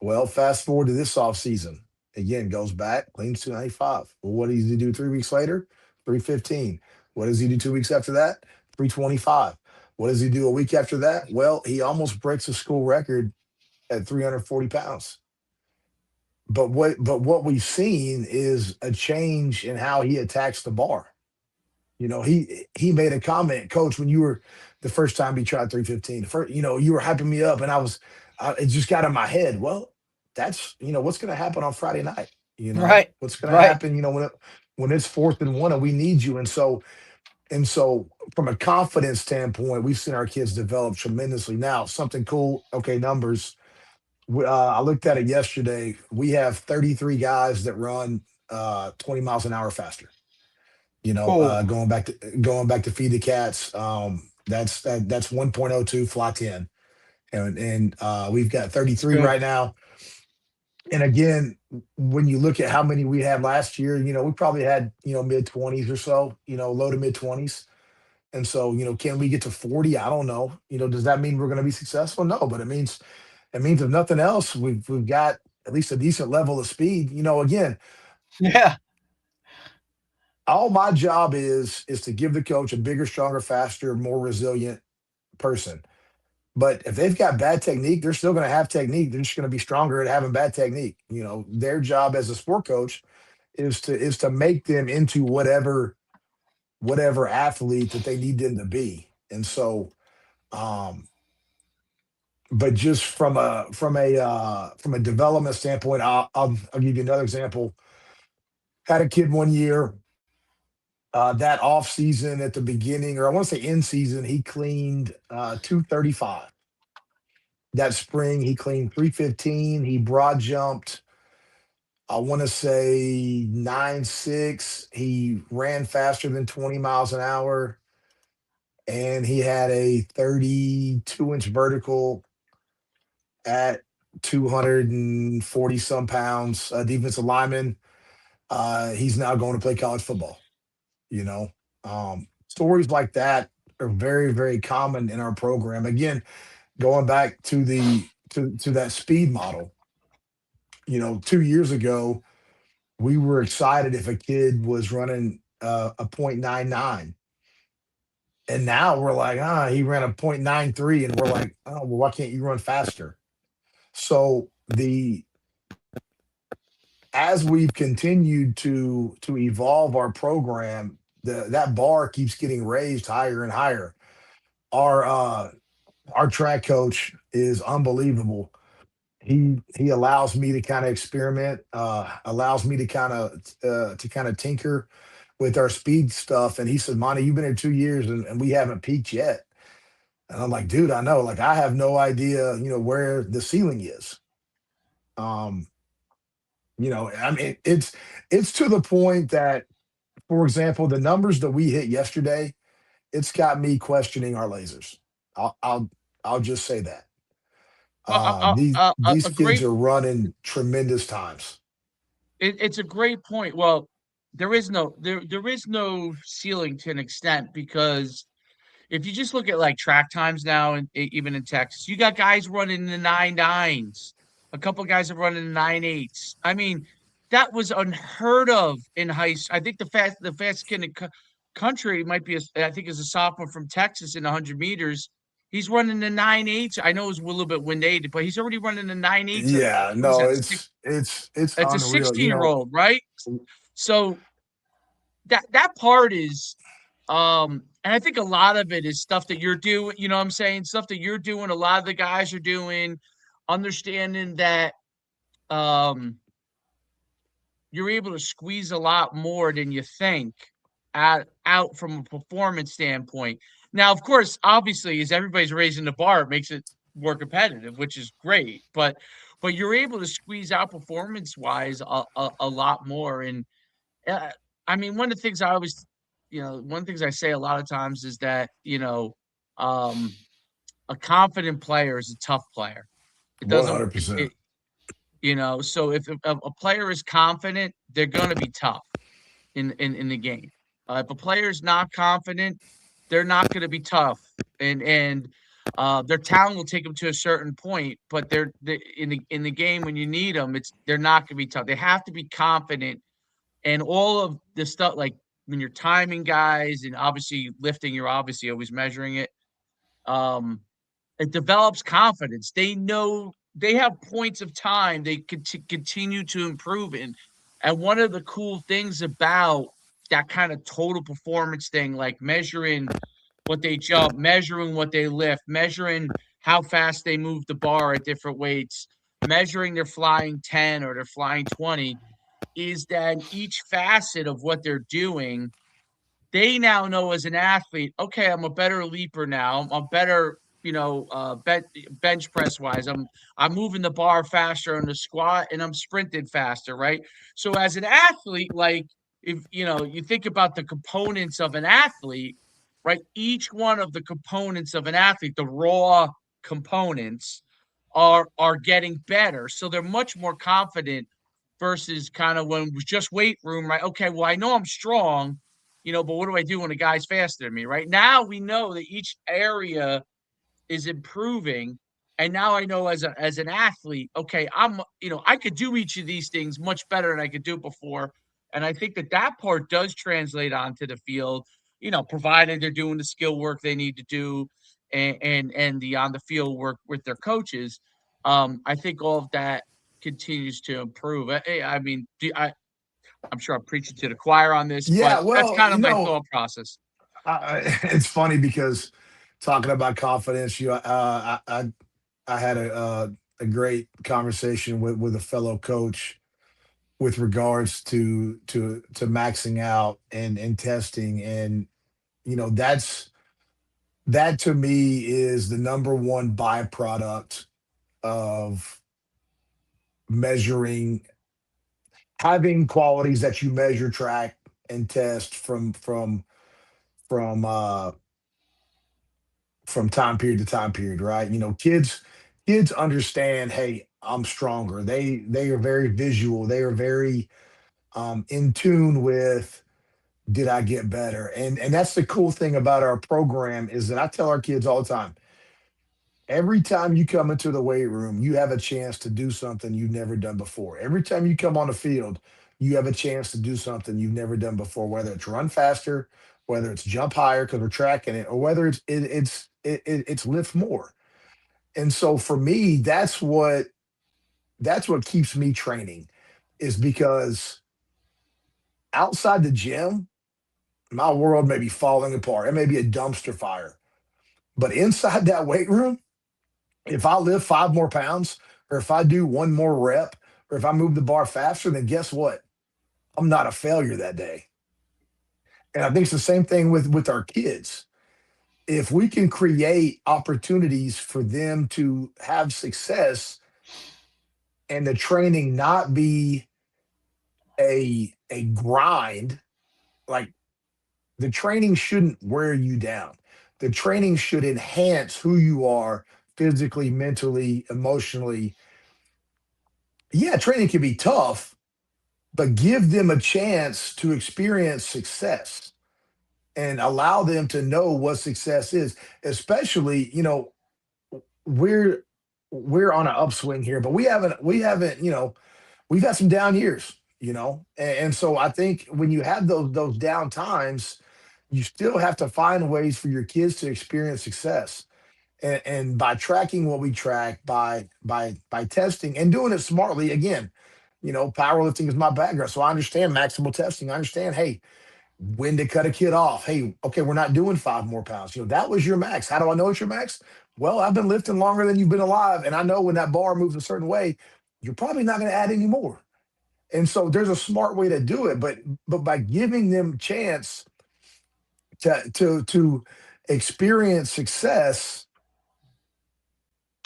Well, fast forward to this offseason. Again, goes back, cleans 295. Well, what does he do 3 weeks later? 315. What does he do 2 weeks after that? 325. What does he do a week after that? Well, he almost breaks the school record at 340 pounds. but what we've seen is a change in how he attacks the bar. He made a comment, Coach, when you were the first time he tried 315. First, you were hyping me up, and it just got in my head. Well, that's what's going to happen on Friday night. Right. What's going to Right. happen. When it's 4th and 1 and we need you, and so from a confidence standpoint, we've seen our kids develop tremendously. Now, something cool. Okay, numbers. I looked at it yesterday. We have 33 guys that run 20 miles an hour faster. Cool. Going back to feed the cats. That's 1.02 fly 10, and we've got It's 33 good. right now. And again, when you look at how many we had last year, we probably had mid 20s or so, low to mid 20s. And so, can we get to 40? I don't know. Does that mean we're going to be successful? No, but it means if nothing else, we've got at least a decent level of speed. Again, Yeah. all my job is to give the coach a bigger, stronger, faster, more resilient person. But if they've got bad technique, they're still going to have technique. They're just going to be stronger at having bad technique. Their job as a sport coach is to make them into whatever athlete that they need them to be. And so, um, but just from a development standpoint, I'll give you another example. Had a kid one year, that off season at the beginning, or I want to say in season, he cleaned 235. That spring, he cleaned 315. He broad jumped, I want to say 9.6. He ran faster than 20 miles an hour, and he had a 32-inch vertical at 240 some pounds. Defensive lineman. He's now going to play college football. You know, Stories like that are very, very common in our program. Again, going back to that speed model. 2 years ago, we were excited if a kid was running a .99, and now we're like, he ran a .93, and we're like, oh, well, why can't you run faster? So the as we've continued to evolve our program, that bar keeps getting raised higher and higher. Our track coach is unbelievable. He allows me to kind of experiment, allows me to kind of tinker with our speed stuff. And he said, Monty, you've been here 2 years, and we haven't peaked yet. And I'm like, dude, I know. Like, I have no idea, where the ceiling is. Um, I mean, it's to the point that, for example, the numbers that we hit yesterday, it's got me questioning our lasers. I'll just say that. Well, These a kids great are running tremendous times. it's a great point. Well, there is no ceiling to an extent because if you just look at like track times now, and even in Texas, you got guys running the 9.9s. A couple guys are running the 9.8s. I mean, that was unheard of in high school. I think the fastest kid in the country might be I think is a sophomore from Texas in 100 meters. He's running the 9.8s. I know it was a little bit wind aided, but he's already running the 9.8s. Yeah, What is no, that? it's It's a unreal. 16-year-old, right? So that part is and I think a lot of it is stuff that you're doing, you know what I'm saying? Stuff that you're doing, a lot of the guys are doing, understanding that um you're able to squeeze a lot more than you think out from a performance standpoint. Now, of course, obviously, as everybody's raising the bar, it makes it more competitive, which is great. But you're able to squeeze out performance wise a lot more. And uh, I mean, one of the things I always, one of the things I say a lot of times is that um, a confident player is a tough player. It doesn't. It 100%. so if a player is confident, they're going to be tough in the game. If a player is not confident, they're not going to be tough, and their talent will take them to a certain point, but they in the game when you need them, they're not going to be tough. They have to be confident, and all of the stuff like when you're timing guys and obviously lifting, you're obviously always measuring it. Um, it develops confidence. They know they have points of time they could continue to improve in. And one of the cool things about that kind of total performance thing, like measuring what they jump, measuring what they lift, measuring how fast they move the bar at different weights, measuring their flying 10 or their flying 20, is that each facet of what they're doing, they now know as an athlete, okay, I'm a better leaper now. I'm better, bench press wise. I'm moving the bar faster on the squat and I'm sprinted faster, right? So as an athlete, like if you think about the components of an athlete, right? Each one of the components of an athlete, the raw components, are getting better. So they're much more confident versus kind of when it was just weight room, right? Okay, well, I know I'm strong, but what do I do when a guy's faster than me, right? Now we know that each area is improving. And now I know as an athlete, okay, I could do each of these things much better than I could do before. And I think that part does translate onto the field, provided they're doing the skill work they need to do and the on the field work with their coaches. I think all of that continues to improve. I mean, I'm sure I'm preaching to the choir on this, but Yeah, that's well, kind of my thought process. it's funny because talking about confidence, I had a great conversation with a fellow coach with regards to maxing out and testing, and that to me is the number one byproduct of measuring, having qualities that you measure, track, and test from from time period to time period, right? Kids understand, hey, I'm stronger. They are very visual. They are very in tune with, did I get better? And that's the cool thing about our program is that I tell our kids all the time, every time you come into the weight room, you have a chance to do something you've never done before. Every time you come on the field, you have a chance to do something you've never done before, whether it's run faster, whether it's jump higher because we're tracking it, or whether it's lift more. And so for me, that's what keeps me training, is because outside the gym, my world may be falling apart. It may be a dumpster fire. But inside that weight room, if I lift 5 more pounds, or if I do one more rep, or if I move the bar faster, then guess what? I'm not a failure that day. And I think it's the same thing with our kids. If we can create opportunities for them to have success and the training not be a grind, like, the training shouldn't wear you down. The training should enhance who you are physically, mentally, emotionally. Yeah, training can be tough, but give them a chance to experience success and allow them to know what success is. Especially, we're we're on an upswing here, but we haven't, we've had some down years, and so I think when you have those down times, you still have to find ways for your kids to experience success. And by tracking what we track, by testing and doing it smartly, again, powerlifting is my background, so I understand maximal testing. I understand, hey, when to cut a kid off. Hey, okay, we're not doing 5 more pounds. That was your max. How do I know it's your max? Well, I've been lifting longer than you've been alive, and I know when that bar moves a certain way, you're probably not going to add any more. And so there's a smart way to do it, but by giving them chance to experience success,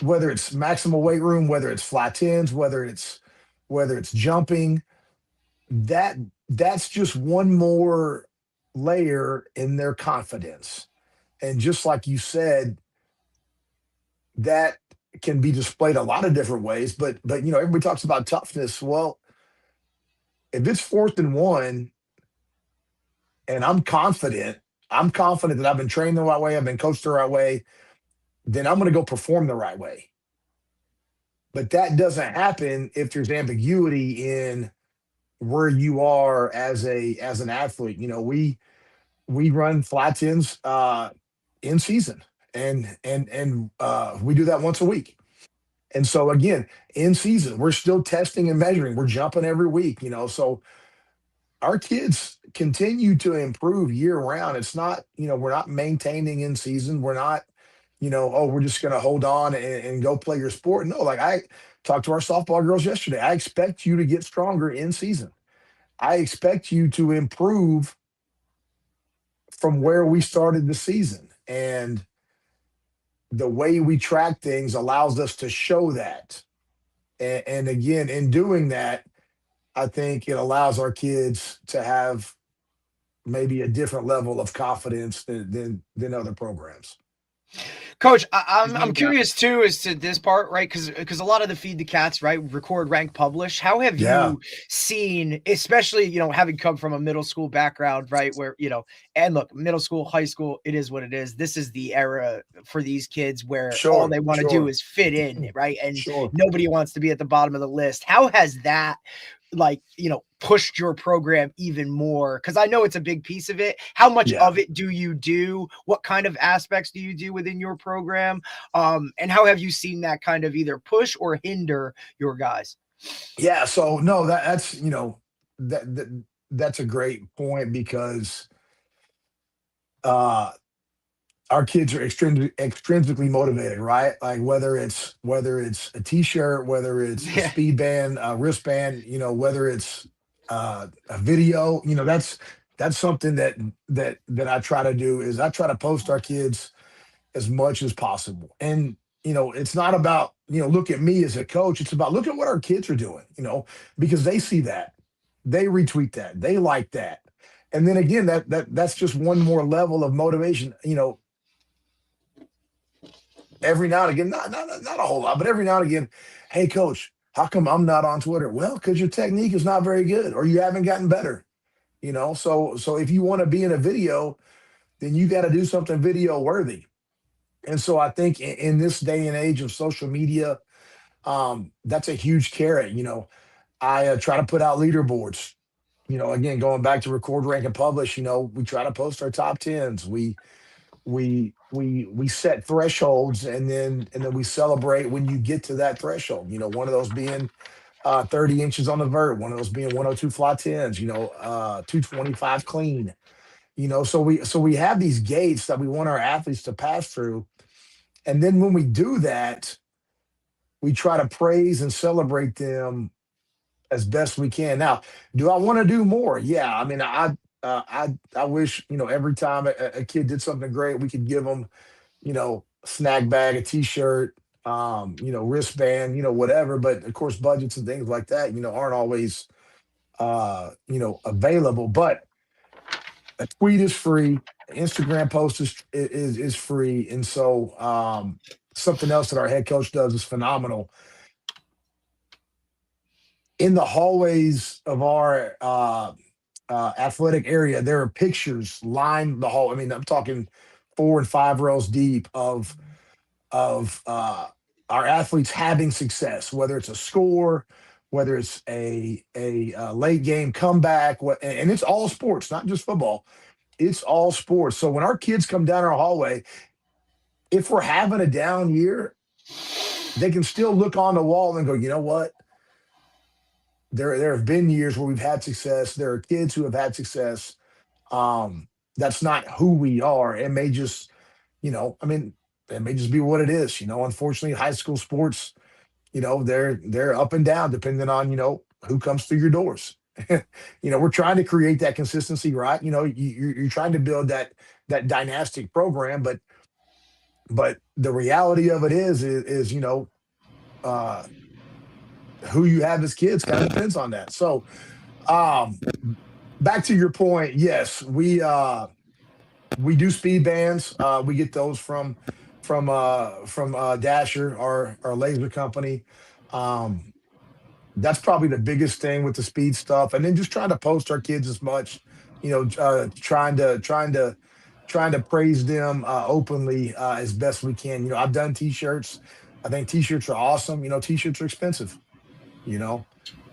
whether it's maximal weight room, whether it's flat tens, whether it's jumping, that that's just one more layer in their confidence. And just like you said, that can be displayed a lot of different ways. But everybody talks about toughness. Well, if it's 4th and 1 and I'm confident that I've been trained the right way, I've been coached the right way, then I'm going to go perform the right way. But that doesn't happen if there's ambiguity in where you are as an athlete. We run flat tens in season, and we do that once a week. And so again, in season, we're still testing and measuring. We're jumping every week, So our kids continue to improve year round. It's not, we're not maintaining in season. We're not, oh, we're just going to hold on and go play your sport. No, like I talked to our softball girls yesterday. I expect you to get stronger in season. I expect you to improve from where we started the season. And the way we track things allows us to show that. And again, in doing that, I think it allows our kids to have maybe a different level of confidence than other programs. Coach, There's no I'm doubt. curious too as to this part, right? Because a lot of the Feed the Cats, right, record, rank, publish. How have Yeah. you seen, especially having come from a middle school background, right, where and look, middle school, high school, it is what it is. This is the era for these kids where all Sure. they want to do is fit in, right, and Sure. nobody wants to be at the bottom of the list. How has that pushed your program even more? Because I know it's a big piece of it. How much Yeah. of it do you do? What kind of aspects do you do within your program? And how have you seen that kind of either push or hinder your guys? Yeah. So no, that's that's a great point because uh our kids are extrinsically motivated, right? Like whether it's a T-shirt, whether it's a Yeah. speed band, a wristband, whether it's a video, that's something that I try to do is I try to post our kids as much as possible. And it's not about look at me as a coach. It's about look at what our kids are doing, because they see that, they retweet that, they like that, and then again that's just one more level of motivation. Every now and again, not a whole lot, but every now and again, hey coach, how come I'm not on Twitter? Well, because your technique is not very good, or you haven't gotten better. So if you want to be in a video, then you got to do something video worthy. And so I think in this day and age of social media, that's a huge carrot. I try to put out leaderboards. Again, going back to record, rank, and publish. We try to post our top tens. We set thresholds, and then we celebrate when you get to that threshold. One of those being 30 inches on the vert, one of those being 102 fly tens. 225 clean. So we have these gates that we want our athletes to pass through, and then when we do that, we try to praise and celebrate them as best we can. Now, do I want to do more? Yeah. I mean, I wish every time a kid did something great, we could give them snack bag, a T-shirt, wristband, whatever. But of course, budgets and things like that, aren't always available. But a tweet is free, Instagram post is free, and so something else that our head coach does is phenomenal. In the hallways of our athletic area, there are pictures lined the hall. I mean, I'm talking 4 and 5 rows deep of our athletes having success, whether it's a score, whether it's a late game comeback, and it's all sports, not just football. It's all sports. So when our kids come down our hallway, if we're having a down year, they can still look on the wall and go, you know what? There have been years where we've had success. There are kids who have had success. That's not who we are. It may just, I mean, it may just be what it is. Unfortunately, high school sports, they're up and down depending on, who comes through your doors. We're trying to create that consistency, right? You're trying to build that dynastic program, but the reality of it is uh, who you have as kids kind of depends on that. So, um, back to your point, yes, we do speed bands. We get those from Dasher, our laser company. Um, that's probably the biggest thing with the speed stuff, and then just trying to post our kids as much, trying to praise them openly as best we can. I've done T-shirts. I think T-shirts are awesome. T-shirts are expensive. You know,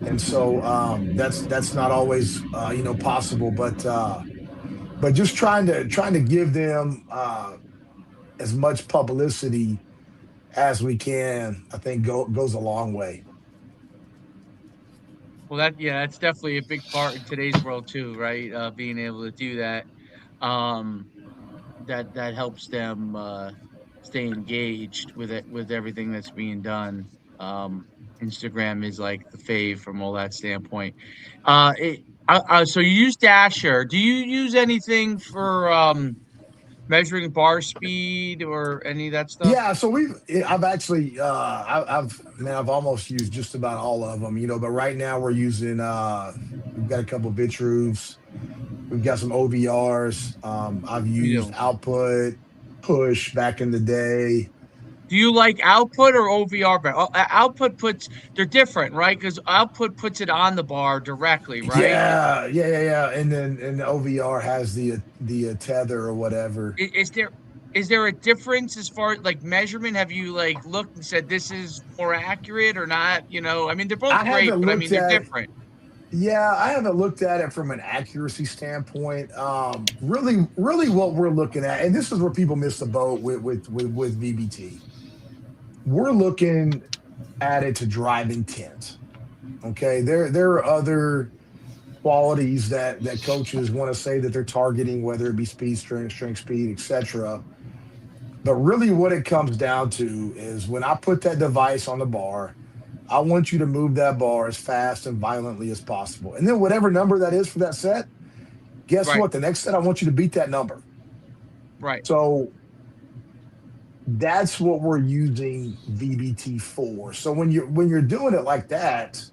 and so that's not always possible, but just trying to give them as much publicity as we can, I think goes a long way. Well, that's definitely a big part in today's world too, right? Being able to do that, um, that helps them stay engaged with it, with everything that's being done. Um, Instagram is like the fave from all that standpoint. So you use Dasher. Do you use anything for measuring bar speed or any of that stuff? Yeah, so I've actually I've almost used just about all of them, but right now we're using we've got a couple of Vitruves, we've got some OVRs. I've You used do. Output, Push back in the day. Do you like output or OVR better? Output puts they're different, right? Because output puts it on the bar directly, right? Yeah. And the OVR has the tether or whatever. Is there a difference as far as like measurement? Have you like looked and said this is more accurate or not? I mean they're both I great, haven't but I mean looked they're at different. Yeah, I haven't looked at it from an accuracy standpoint. Really, what we're looking at, and this is where people miss the boat with VBT. We're looking at it to drive intent. Okay, there are other qualities that coaches want to say that they're targeting, whether it be speed, strength speed, etc. But really, what it comes down to is when I put that device on the bar, I want you to move that bar as fast and violently as possible. And then whatever number that is for that set, guess Right, what? The next set, I want you to beat that number. right. So that's what we're using VBT for. So when you're doing it like that,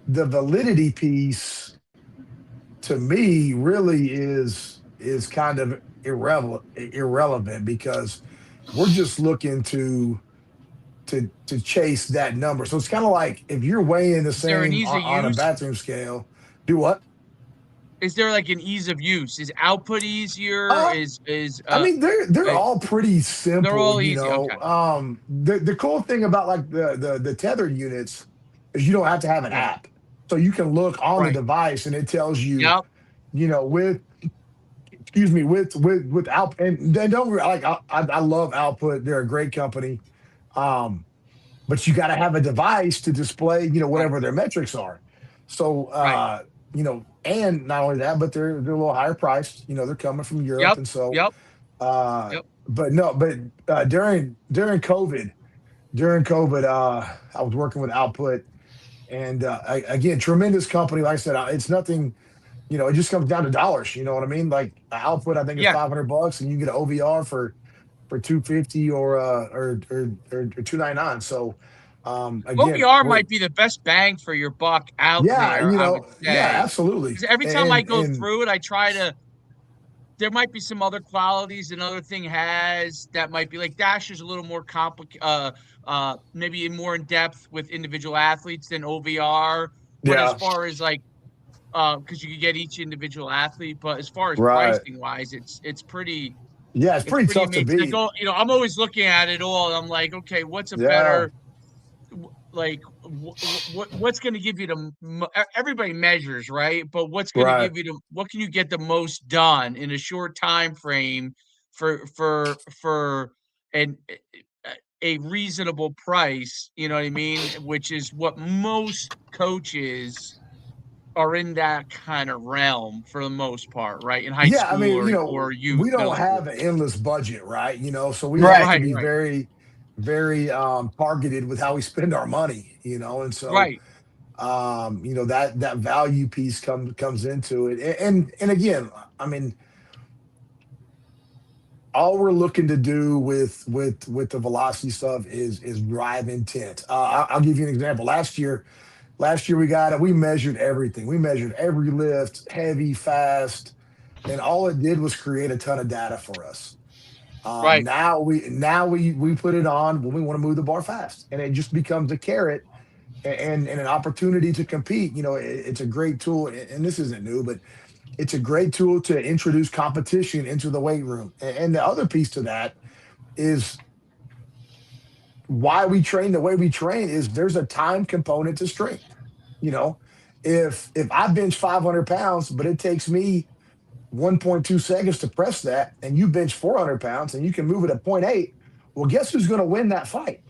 the validity piece to me really is kind of irrelevant because we're just looking to chase that number. So it's kind of like if you're weighing the Is there an same ease of on a use? bathroom scale, do what? Is there like an ease of use? Is output easier? Uh, Is I mean, they're eh, all pretty they're simple, all easy. Okay. The cool thing about like the tethered units is you don't have to have an Yeah. app. So you can look on the Right. device and it tells you, Yep. with excuse me, with out and then don't like I love Output. They're a great company. Um, but you got to have a device to display, Right. whatever their metrics are. So, Right. and not only that, but they're a little higher priced. They're coming from Europe, Yep. and so, Yep. uh, Yep. but no, but during COVID, I was working with Output, and again, tremendous company. Like I said, it's nothing. It just comes down to dollars. You know what I mean? Like Output, I think is Yeah. $500, and you get an OVR for 250 or 299. So again, OBR we're might be the best bang for your buck out yeah, there, I would yeah, say. absolutely. 'Cause every time I go And through it, I try to there might be some other qualities another thing has that might be like Dash is a little more complicated, maybe more in depth with individual athletes than OVR. But as yeah, far as like, because you can get each individual athlete, but as far as right. pricing wise, Yeah, it's it's pretty pretty tough to amazing. Like, beat. I'm always looking at it all, and I'm like, okay, what's a Yeah, better like what's going to give you everybody measures, right? But what's going to right. give you what can you get the most done in a short time frame for an a reasonable price, you know what I mean? Which is what most coaches are in, that kind of realm for the most part, right? In high Yeah, I school mean, or youth, we middle don't school. have an endless budget, right? So we have Right. to Right, be right, very, very targeted with how we spend our money, and so right. that value piece comes into it. And again, I mean, all we're looking to do with the velocity stuff is drive intent. I'll give you an example. Last year we measured everything. We measured every lift, heavy, fast, and all it did was create a ton of data for us. Right. Now we put it on when we want to move the bar fast, and it just becomes a carrot and an opportunity to compete. It's a great tool, and this isn't new, but it's a great tool to introduce competition into the weight room. And the other piece to that is why we train the way we train is there's a time component to strength. You know, if I bench 500 pounds, but it takes me 1.2 seconds to press that, and you bench 400 pounds and you can move it at point 0.8, Well, guess who's going to win that fight?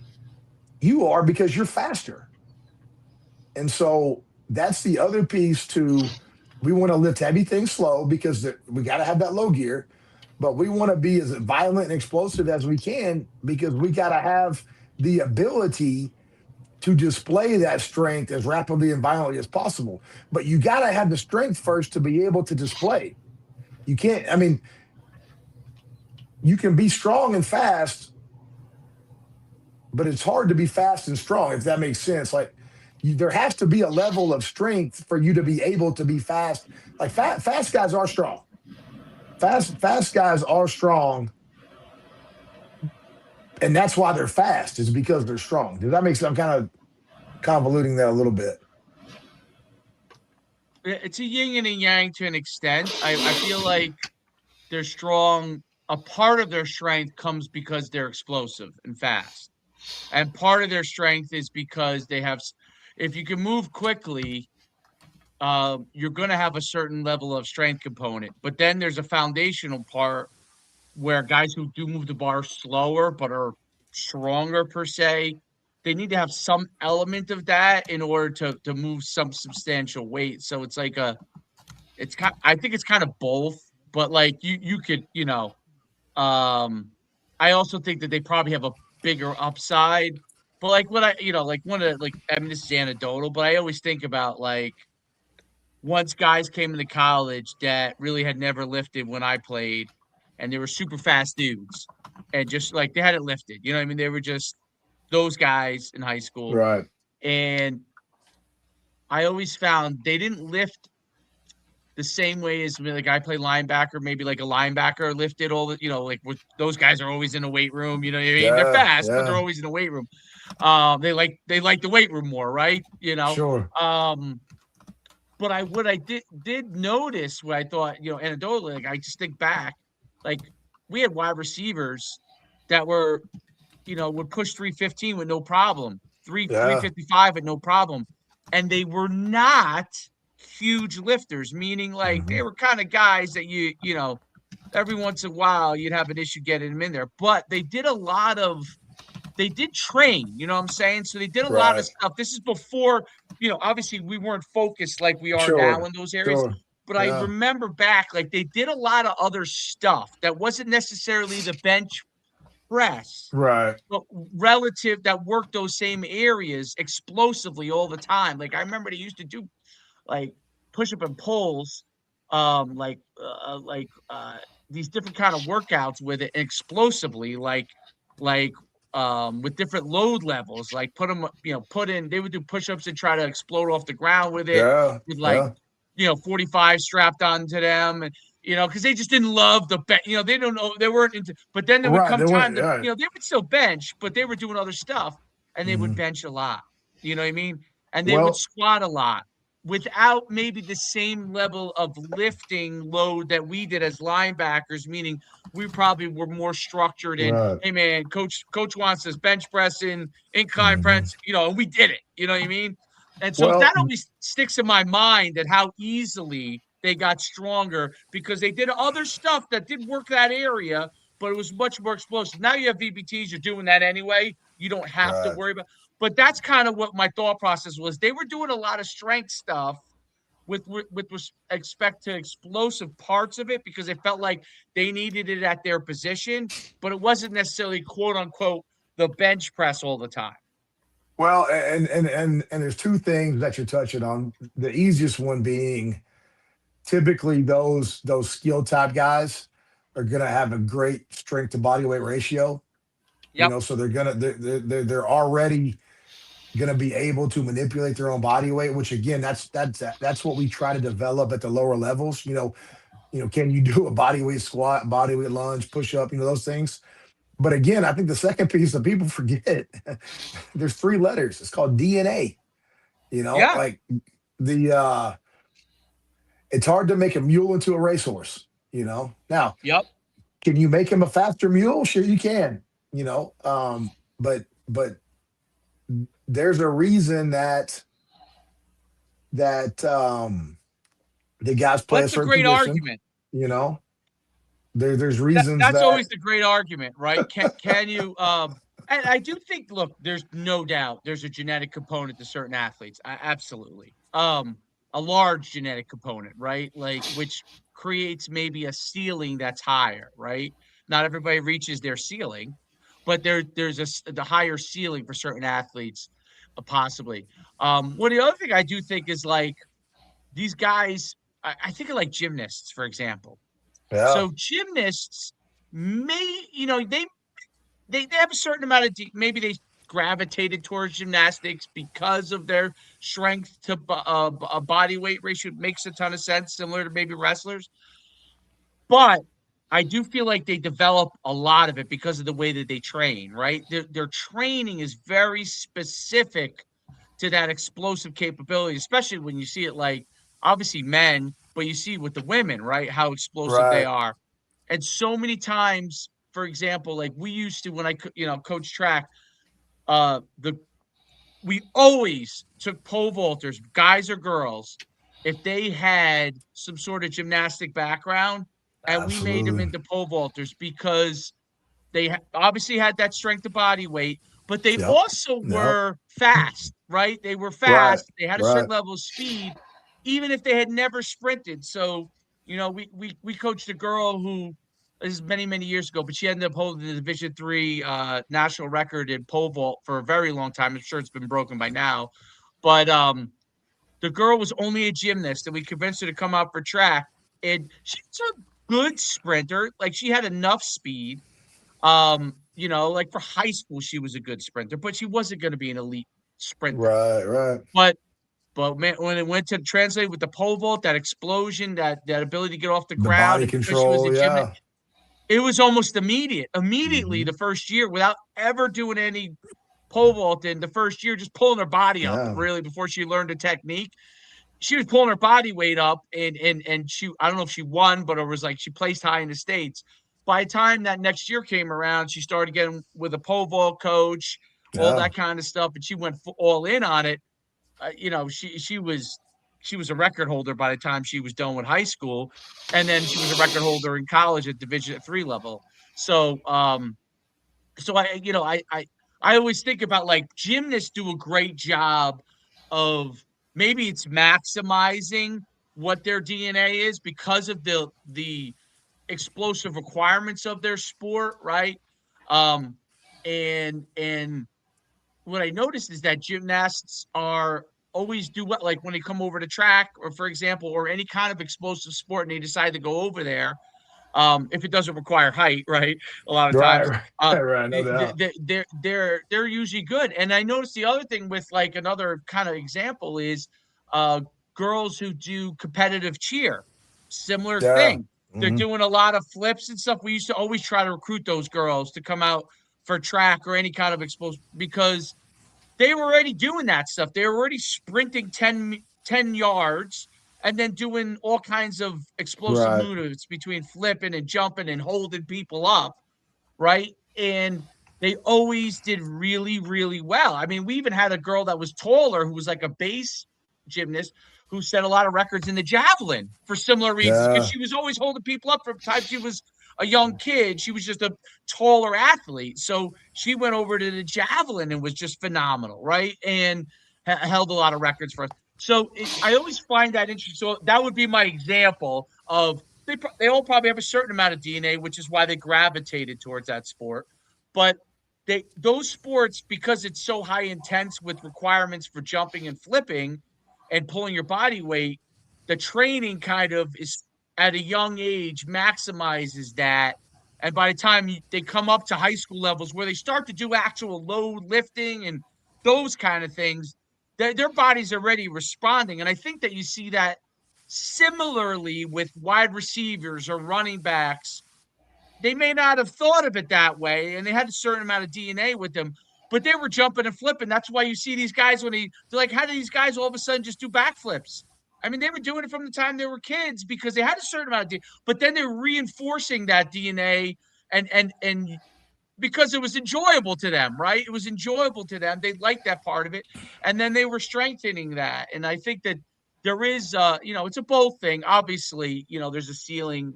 You are, because you're faster. And so that's the other piece to, we want to lift heavy things slow because we got to have that low gear, but we want to be as violent and explosive as we can because we got to have the ability to display that strength as rapidly and violently as possible. But you got to have the strength first to be able to display. You can't, I mean, you can be strong and fast, but it's hard to be fast and strong, if that makes sense. Like, there has to be a level of strength for you to be able to be fast. Like, fast guys are strong. Fast guys are strong, and that's why they're fast, is because they're strong. Does that make sense? I'm kind of convoluting that a little bit. It's a yin and a yang to an extent. I feel like they're strong. A part of their strength comes because they're explosive and fast. And part of their strength is because they have, if you can move quickly, you're going to have a certain level of strength component. But then there's a foundational part where guys who do move the bar slower but are stronger per se, they need to have some element of that in order to move some substantial weight. So it's like I think it's kind of both, but like you could, I also think that they probably have a bigger upside. But like what like one of like, I mean, this is anecdotal, but I always think about like once guys came into college that really had never lifted when I played, and they were super fast dudes, and just like they hadn't lifted, you know what I mean? They were just those guys in high school. Right. And I always found they didn't lift the same way as like I play linebacker, maybe like a linebacker lifted all the, like with those guys are always in the weight room, you know what I mean? Yeah, they're fast, but they're yeah. always in the weight room. They like the weight room more, right? Sure. But what I did notice, what I thought, anecdotally, like I just think back, like we had wide receivers that were, would push 315 with no problem, Yeah. 355 with no problem, and they were not huge lifters, meaning like they were kind of guys that you know, every once in a while you'd have an issue getting them in there, but they did train, you know what I'm saying? So they did a lot of stuff. This is before, obviously we weren't focused like we are now in those areas. Sure. But I remember back, like they did a lot of other stuff that wasn't necessarily the bench press, Right. but relative that worked those same areas explosively all the time. Like I remember they used to do like push up and pulls, these different kind of workouts with it explosively, like with different load levels, like they would do push-ups and try to explode off the ground with it, with like 45 strapped onto them, and because they just didn't love the bench, they don't know, they weren't into, but then there would come time to, they would still bench, but they were doing other stuff, and they would bench a lot, you know what I mean, and they would squat a lot without maybe the same level of lifting load that we did as linebackers, meaning we probably were more structured in, hey man, coach wants us bench pressing, incline press, and we did it, you know what I mean? And so that always sticks in my mind, that how easily they got stronger because they did other stuff that did work that area, but it was much more explosive. Now you have VBTs, you're doing that anyway. You don't have to worry about. But that's kind of what my thought process was. They were doing a lot of strength stuff with respect to explosive parts of it because they felt like they needed it at their position, but it wasn't necessarily quote unquote the bench press all the time. Well, and there's two things that you're touching on. The easiest one being typically those skill type guys are going to have a great strength to body weight ratio. Yep. So they're already going to be able to manipulate their own body weight, which again, that's what we try to develop at the lower levels. Can you do a body weight squat, body weight lunge, push up, those things. But again, I think the second piece that people forget, there's 3 letters. It's called DNA. Like it's hard to make a mule into a racehorse, Now, can you make him a faster mule? Sure you can, but there's a reason that the guys play That's a certain great position, argument. there's reasons That's that always the great argument, right? Can you and I do think, look, there's no doubt there's a genetic component to certain athletes. Absolutely. A large genetic component, right? Like, which creates maybe a ceiling that's higher, right? Not everybody reaches their ceiling, but there's the higher ceiling for certain athletes, possibly. Well, the other thing I do think is like these guys, I think of like gymnasts, for example. yeah, So gymnasts may, they have a certain amount of maybe they gravitated towards gymnastics because of their strength to a body weight ratio. It makes a ton of sense, similar to maybe wrestlers. But I do feel like they develop a lot of it because of the way that they train, right? Their training is very specific to that explosive capability, especially when you see it like obviously men, but you see with the women, right? How explosive they right, are. And so many times, for example, like we used to when I coach track, the we always took pole vaulters, guys or girls, if they had some sort of gymnastic background, and we made them absolutely, into pole vaulters because they obviously had that strength of body weight, but they yep, also yep, were fast, right? They were right, fast. They had a right, certain level of speed, even if they had never sprinted. So, we coached a girl who this is many, many years ago, but she ended up holding the Division III national record in pole vault for a very long time. I'm sure it's been broken by now. But the girl was only a gymnast, and we convinced her to come out for track. And she's a good sprinter. Like she had enough speed, like for high school, she was a good sprinter, but she wasn't going to be an elite sprinter. right, right. But man, when it went to translate with the pole vault, that explosion, that ability to get off the The ground, body and because she was a control, gymnast, yeah. it was almost immediate. Immediately, Hmm. the first year, without ever doing any pole vaulting, the first year, just pulling her body up Yeah. really before she learned the technique. She was pulling her body weight up, and she I don't know if she won, but it was like she placed high in the states. By the time that next year came around, she started getting with a pole vault coach, all Yeah. that kind of stuff, and she went all in on it. She was a record holder by the time she was done with high school, and then she was a record holder in college at Division III level. So, I always think about like gymnasts do a great job of maybe it's maximizing what their DNA is because of the explosive requirements of their sport, right? Um, and what I noticed is that gymnasts are always do what like when they come over to track or for example or any kind of explosive sport and they decide to go over there, if it doesn't require height, right? A lot of times, Right, right, right, no doubt. they're usually good. And I noticed the other thing with like another kind of example is uh girls who do competitive cheer, similar Yeah. thing. They're Hmm. doing a lot of flips and stuff. We used to always try to recruit those girls to come out for track or any kind of exposed because they were already doing that stuff. They were already sprinting 10 yards and then doing all kinds of explosive Right. movements between flipping and jumping and holding people up, right? And they always did really, really well. I mean, we even had a girl that was taller who was like a base gymnast who set a lot of records in the javelin for similar reasons because Yeah. she was always holding people up from the time she was a young kid. She was just a taller athlete. So she went over to the javelin and was just phenomenal, right? And held a lot of records for us. So I always find that interesting. So that would be my example of they all probably have a certain amount of DNA, which is why they gravitated towards that sport. But those sports, because it's so high intense with requirements for jumping and flipping and pulling your body weight, the training kind of is at a young age maximizes that. And by the time they come up to high school levels where they start to do actual load lifting and those kind of things, their body's already responding. And I think that you see that similarly with wide receivers or running backs. They may not have thought of it that way, and they had a certain amount of DNA with them, but they were jumping and flipping. That's why you see these guys when they're like, how do these guys all of a sudden just do backflips? I mean, they were doing it from the time they were kids because they had a certain amount of DNA, but then they're reinforcing that DNA and because it was enjoyable to them, right? It was enjoyable to them. They liked that part of it. And then they were strengthening that. And I think that there is it's a both thing. Obviously, there's a ceiling,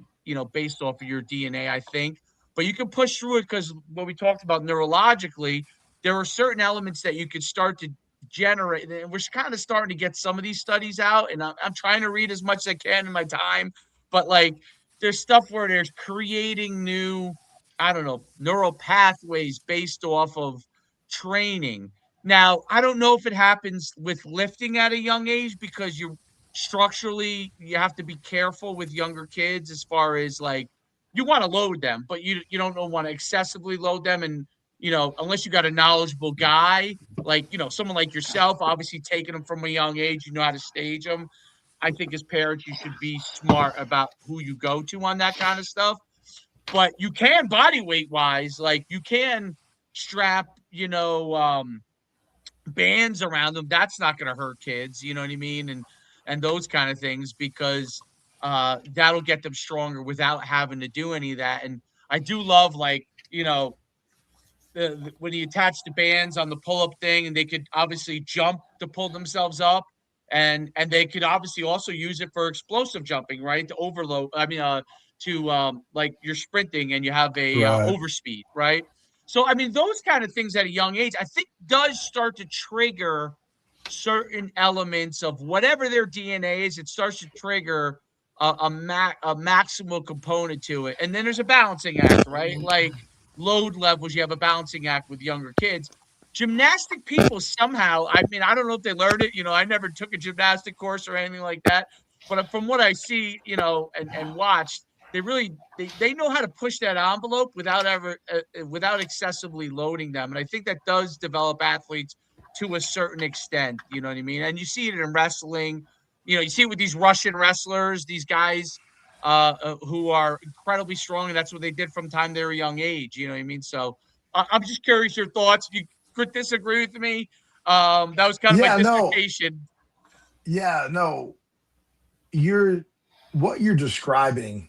based off of your DNA, I think. But you can push through it because what we talked about neurologically, there are certain elements that you could start to generate. And we're kind of starting to get some of these studies out, and I'm trying to read as much as I can in my time. But like, there's stuff where there's creating new, I don't know, neural pathways based off of training. Now, I don't know if it happens with lifting at a young age because you have to be careful with younger kids as far as like you want to load them, but you don't want to excessively load them. And unless you got a knowledgeable guy, like someone like yourself, obviously taking them from a young age, you know how to stage them. I think as parents, you should be smart about who you go to on that kind of stuff. But you can body weight wise, like you can strap, bands around them. That's not going to hurt kids. You know what I mean? And those kind of things because that'll get them stronger without having to do any of that. And I do love like when you attach the bands on the pull-up thing, and they could obviously jump to pull themselves up, and they could obviously also use it for explosive jumping, right? To overload. I mean, like you're sprinting and you have a Right. overspeed, right? So I mean, those kind of things at a young age, I think, does start to trigger certain elements of whatever their DNA is. It starts to trigger a maximal component to it, and then there's a balancing act, right? Like load levels, you have a balancing act with younger kids. Gymnastic people somehow, I mean, I don't know if they learned it. I never took a gymnastic course or anything like that, but from what I see, and watched, they know how to push that envelope without excessively loading them. And I think that does develop athletes to a certain extent. You know what I mean? And you see it in wrestling. You see it with these Russian wrestlers, these guys who are incredibly strong, and that's what they did from the time they were a young age. You know what I mean? So I'm just curious your thoughts. If you could disagree with me, that was kind of my Yeah, no, dissertation. yeah, no. What you're describing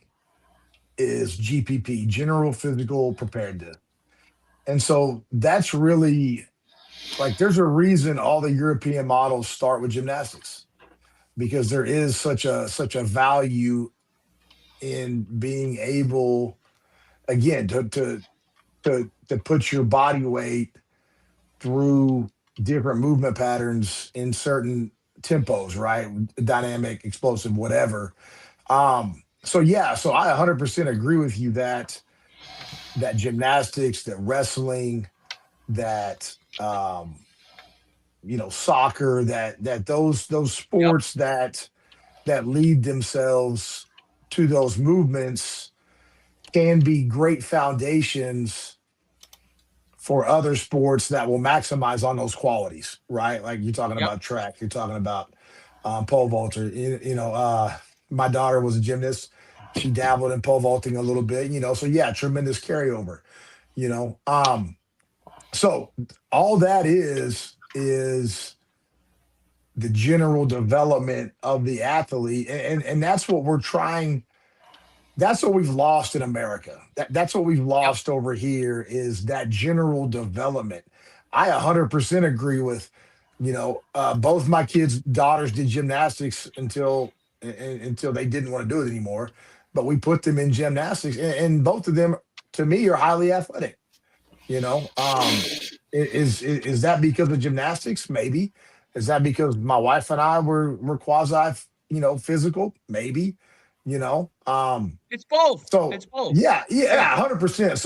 is GPP, general physical preparedness. And so that's really like there's a reason all the European models start with gymnastics because there is such a value in being able again to put your body weight through different movement patterns in certain tempos, right? Dynamic, explosive, whatever. So yeah, so I 100% agree with you that gymnastics, that wrestling, that soccer, that those Yep. sports that lead themselves to those movements can be great foundations for other sports that will maximize on those qualities, right? Like you're talking Yep. about track, you're talking about pole vaulter. My daughter was a gymnast. She dabbled in pole vaulting a little bit, so yeah, tremendous carryover, you know. So all that is the general development of the athlete. And that's what we're trying. That's what we've lost in America. That's what we've Yep. lost over here is that general development. I 100% agree with, both my kids' daughters did gymnastics until they didn't want to do it anymore. But we put them in gymnastics, and both of them, to me, are highly athletic. Is that because of gymnastics? Maybe. Is that because my wife and I were quasi, physical? Maybe. You know, It's both. so It's both. yeah, Yeah. yeah, 100%.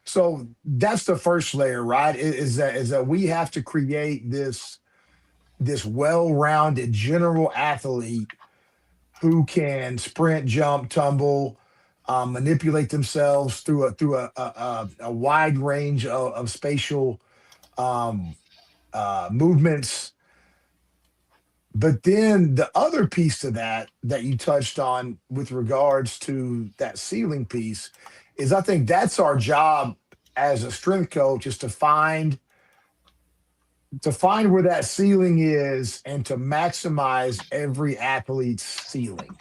So that's the first layer, right? Is that we have to create this well-rounded general athlete who can sprint, jump, tumble, manipulate themselves through a wide range of spatial um, movements. But then the other piece to that you touched on with regards to that ceiling piece is I think that's our job as a strength coach is to find where that ceiling is and to maximize every athlete's ceiling.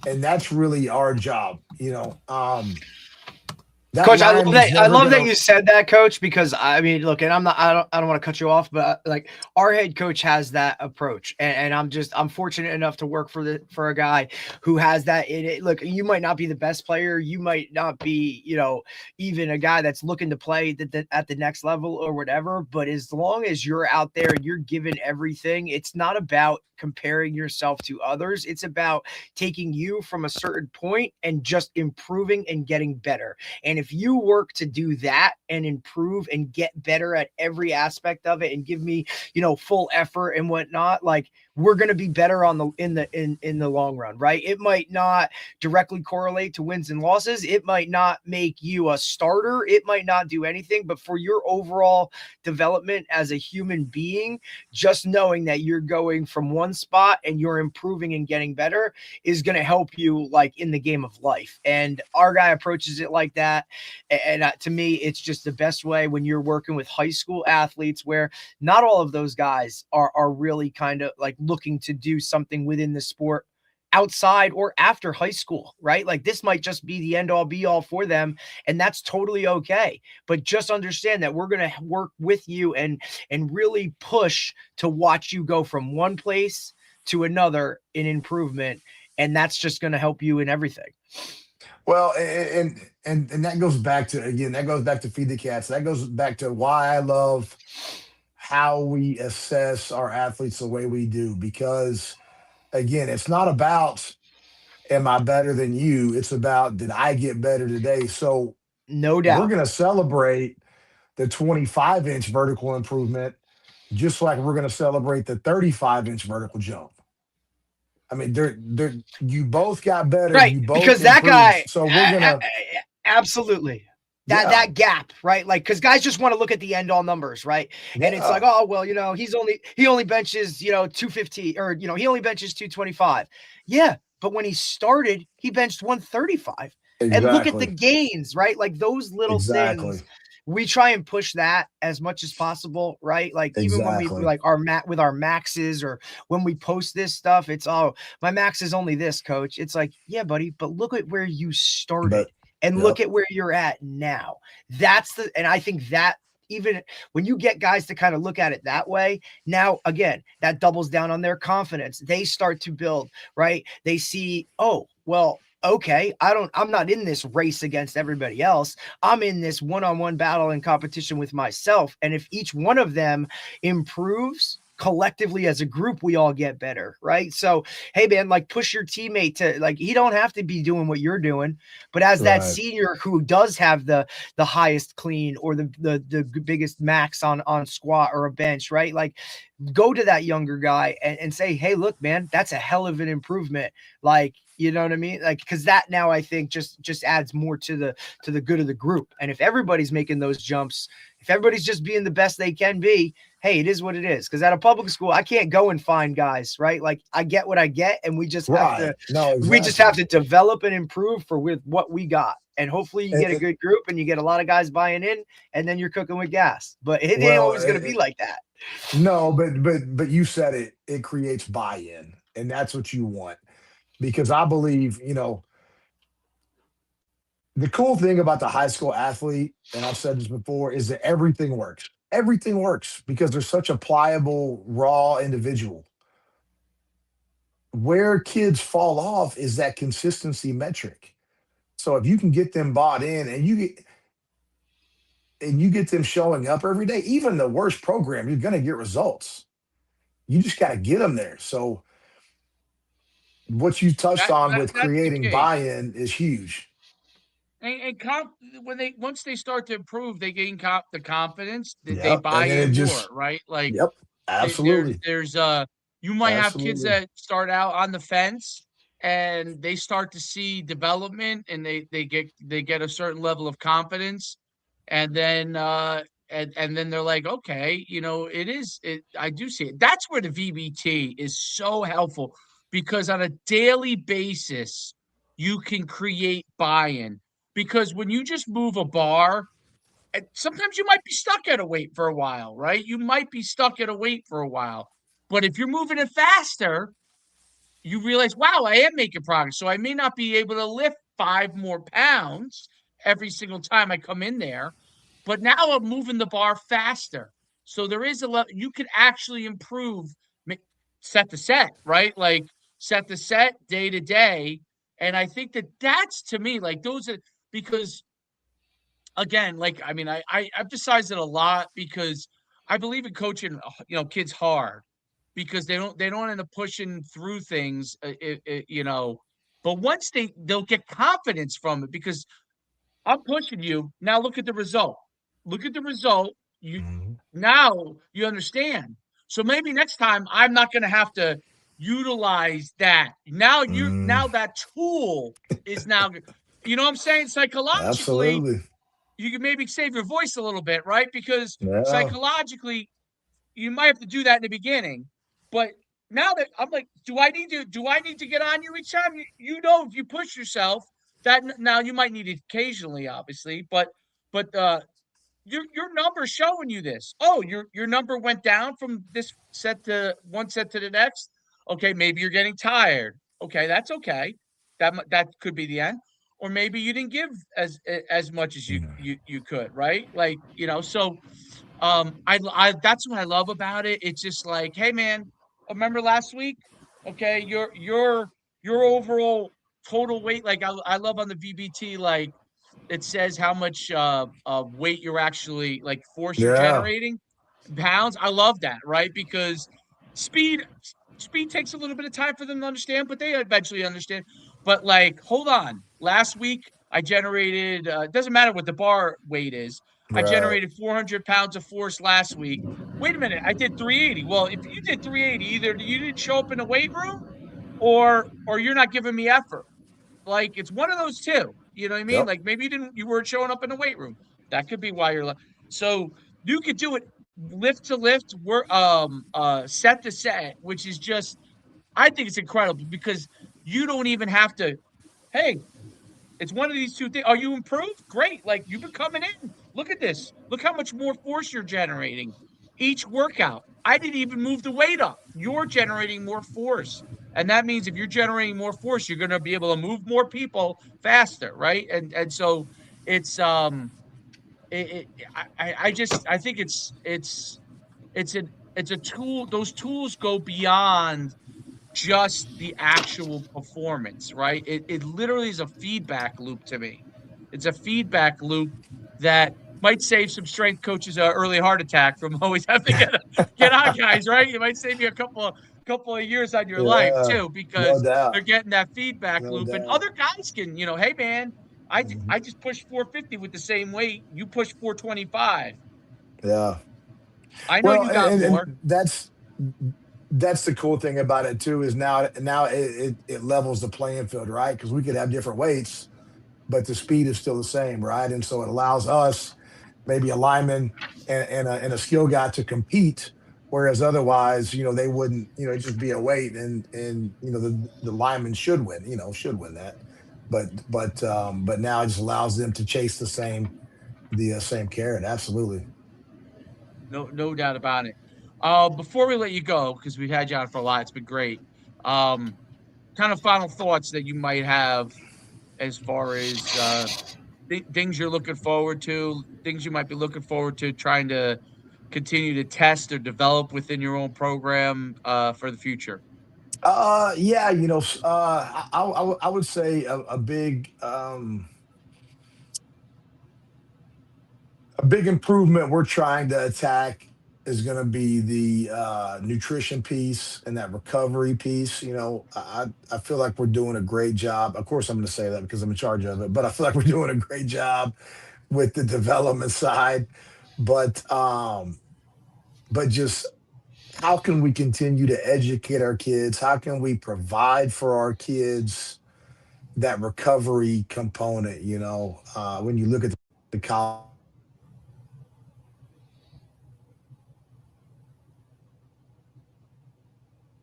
And that's really our job. That Coach, line is I never love that gonna. you said that, Coach, because I mean, look, and I don't want to cut you off, but like our head coach has that approach, and I'm fortunate enough to work for a guy who has that in it. Look, you might not be the best player, you might not be, even a guy that's looking to play at the next level or whatever, but as long as you're out there and you're giving everything, it's not about comparing yourself to others. It's about taking you from a certain point and just improving and getting better. And if you work to do that and improve and get better at every aspect of it and give me, full effort and whatnot, like we're going to be better in the long run, right? It might not directly correlate to wins and losses. It might not make you a starter. It might not do anything, but for your overall development as a human being, just knowing that you're going from one spot and you're improving and getting better is going to help you like in the game of life. And our guy approaches it like that. And to me, it's just the best way when you're working with high school athletes where not all of those guys are really kind of like looking to do something within the sport outside or after high school, right? Like this might just be the end all be all for them, and that's totally okay. But just understand that we're going to work with you and really push to watch you go from one place to another in improvement, and that's just going to help you in everything. Well, and that goes back to, again, that goes back to feed the cats. That goes back to why I love how we assess our athletes the way we do, because again, it's not about am I better than you? It's about did I get better today? So No we're doubt. going to celebrate the 25-inch vertical improvement just like we're going to celebrate the 35-inch vertical jump. I mean, you both got better, Right, you both because that improved. guy, So we're gonna, absolutely. yeah, That gap, right? Like, because guys just want to look at the end all numbers, right? And it's like, yeah, oh well, he only benches, 215, or he only benches 225. Yeah, but when he started, he benched 135. And look at the exactly, gains, right? Like those little things. exactly, We try and push that as much as possible, right? Like even when we exactly. like our maxes or when we post this stuff, it's my max is only this, coach. It's like, yeah, buddy, but look at where you started But and yep, look at where you're at now. And I think that even when you get guys to kind of look at it that way, now again, that doubles down on their confidence. They start to build, right? They see, oh, well, okay, I'm not in this race against everybody else. I'm in this one-on-one battle and competition with myself. And if each one of them improves collectively as a group, we all get better, right? So, hey man, like push your teammate to like he don't have to be doing what you're doing, but as that right. senior who does have the highest clean or the biggest max on squat or a bench, right? Like go to that younger guy and say, hey, look, man, that's a hell of an improvement. Like, you know what I mean? Like, because that now I think just adds more to the good of the group. And if everybody's making those jumps, if everybody's just being the best they can be, hey, it is what it is. Because at a public school, I can't go and find guys, right? Like I get what I get, and Right. No, we just have exactly. to develop and improve with what we got. And hopefully you And, get a good group and you get a lot of guys buying in, and then you're cooking with gas. But it ain't well, always going to be like that. no, but you said it. It creates buy-in, and that's what you want. Because I believe, the cool thing about the high school athlete, and I've said this before, is that everything works. Everything works because they're such a pliable, raw individual. Where kids fall off is that consistency metric. So if you can get them bought in and you get them showing up every day, even the worst program, you're going to get results. You just got to get them there. So what you touched on with That's the creating key. buy-in is huge. And when they once they start to improve, they gain the confidence that they Yep. buy And then it in more, just, right? Like yep, absolutely. there's you might have kids Absolutely. that start out on the fence and they start to see development and they get a certain level of confidence and then and then they're like, okay, I do see it. That's where the VBT is so helpful because on a daily basis you can create buy-in because when you just move a bar, and sometimes you might be stuck at a weight for a while, right? You might be stuck at a weight for a while. But if you're moving it faster, you realize, wow, I am making progress. So I may not be able to lift 5 more pounds every single time I come in there, but now I'm moving the bar faster. So there is a lot you can actually improve set to set, right? Like set to set, day to day. And I think that that's to me like those are because again, like I mean, I emphasize it a lot because I believe in coaching, kids hard because they don't end up pushing through things, But once they'll get confidence from it because I'm pushing you. Now look at the result. Look at the result. You Mhm. now you understand. So maybe next time I'm not going to have to utilize that. Now Mm, that tool is now. You know what I'm saying? Psychologically, absolutely. you can maybe save your voice a little bit, right? Because Yeah. psychologically, you might have to do that in the beginning. But now that I'm like, do I need to get on you each time? If you push yourself, that now you might need it occasionally, obviously, but your number's showing you this. Oh, your number went down from this set to one set to the next. Okay, maybe you're getting tired. Okay, that's okay. That could be the end. Or maybe you didn't give as much as you Mm. you you could, right? Like, so I that's what I love about it. It's just like, hey man, remember last week? Okay, your overall total weight, like I love on the VBT, like it says how much weight you're actually like force you're Yeah. generating pounds. I love that, right? Because speed speed takes a little bit of time for them to understand, but they eventually understand. But like, hold on. Last week I generated it doesn't matter what the bar weight is. I Right. generated 400 pounds of force last week. Wait a minute, I did 380. Well, if you did 380, either you didn't show up in the weight room or you're not giving me effort. Like it's one of those two. You know what I mean? Yep. Like maybe you weren't showing up in the weight room. That could be why so you could do it lift to lift, work set to set, which is just I think it's incredible because you don't even have to, hey, it's one of these two things. Are you improved? Great. Like you've been coming in. Look at this. Look how much more force you're generating each workout. I didn't even move the weight up. You're generating more force. And that means if you're generating more force, you're going to be able to move more people faster, right? And so it's I think it's a tool. Those tools go beyond just the actual performance, right? It literally is a feedback loop to me. It's a feedback loop that might save some strength coaches an early heart attack from always having to get on guys, right? It might save you a couple of years on your life Yeah. too, No because they're doubt. getting that feedback No loop. And doubt. other guys can, hey man, I Mhm. I just pushed 450 with the same weight. You pushed 425. Yeah. I know Well, you got and more. that's the cool thing about it too is now it levels the playing field, right? Because we could have different weights, but the speed is still the same, right? And so it allows us, maybe a lineman and a skill guy to compete, whereas otherwise, they wouldn't, it'd just be a weight, and the lineman should win that, but now it just allows them to chase the same carrot. Absolutely. No doubt about it. Before we let you go, because we've had you on for a lot, it's been great. Um, kind of final thoughts that you might have as far as things you're looking forward to, things you might be looking forward to trying to continue to test or develop within your own program for the future. Yeah, I would say a big improvement we're trying to attack is going to be the nutrition piece and that recovery piece. I feel like we're doing a great job. Of course, I'm going to say that because I'm in charge of it, but I feel like we're doing a great job with the development side. But just how can we continue to educate our kids? How can we provide for our kids that recovery component? When you look at the college.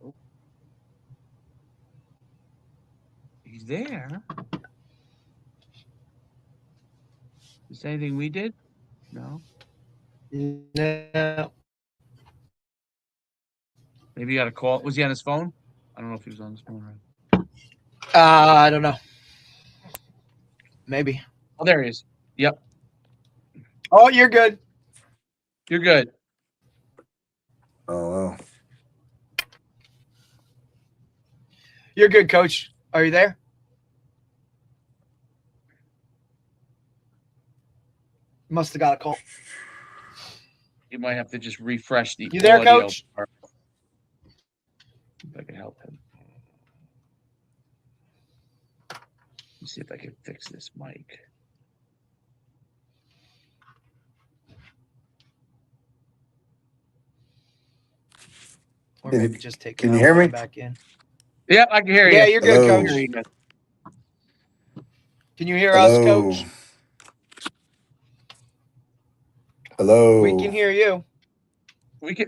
Oh, he's there. Is there anything we did? No. No. Maybe you got a call. Was he on his phone? I don't know if he was on his phone. Right. I don't know. Maybe. Oh, there he is. Yep, Oh, you're good. you're good. Oh, well. You're good, coach. Are you there? Must have got a call. You might have to just refresh the You there, audio coach? part. If I can help him. Let's see if I can fix this mic. Or Can maybe you, just take can him you out, hear put me? him back in. Yeah, I can hear Yeah, you. you're good, Hello. coach. Can you hear us, Hello. coach? We Hello. can hear you.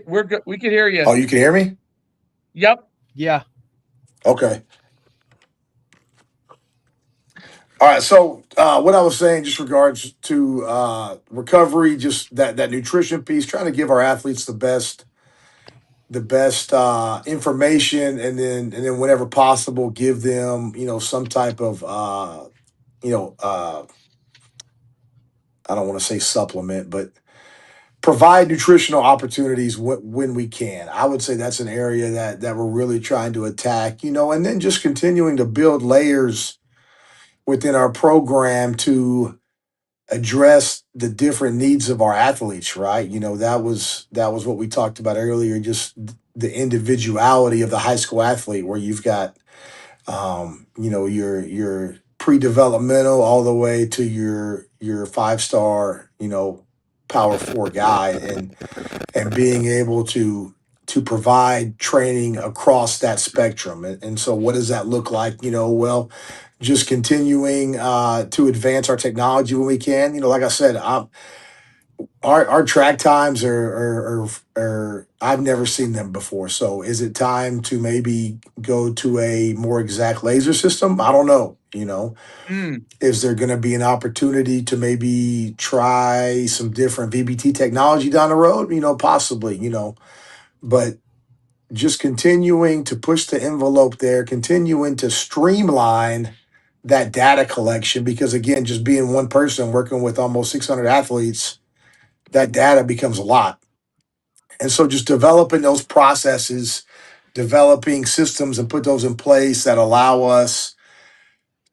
We're good. We can hear you. Oh, you can hear me? Yep. Yeah. Okay. All right. So what I was saying, just regards to recovery, just that nutrition piece, trying to give our athletes the best information, and then whenever possible, give them some type of you know uh, I don't want to say supplement, but provide nutritional opportunities when we can. I would say that's an area that we're really trying to attack, and then just continuing to build layers within our program to address the different needs of our athletes, right? That was what we talked about earlier, just the individuality of the high school athlete, where you've got your pre-developmental all the way to your 5-star, power four guy, and being able to provide training across that spectrum. And so what does that look like? Well, just continuing to advance our technology when we can. Like I said, our track times are I've never seen them before. So is it time to maybe go to a more exact laser system? I don't know. Mm, Is there going to be an opportunity to maybe try some different VBT technology down the road? Possibly. But just continuing to push the envelope there, continuing to streamline that data collection, because again, just being one person working with almost 600 athletes, that data becomes a lot. And so just developing those processes, developing systems and put those in place that allow us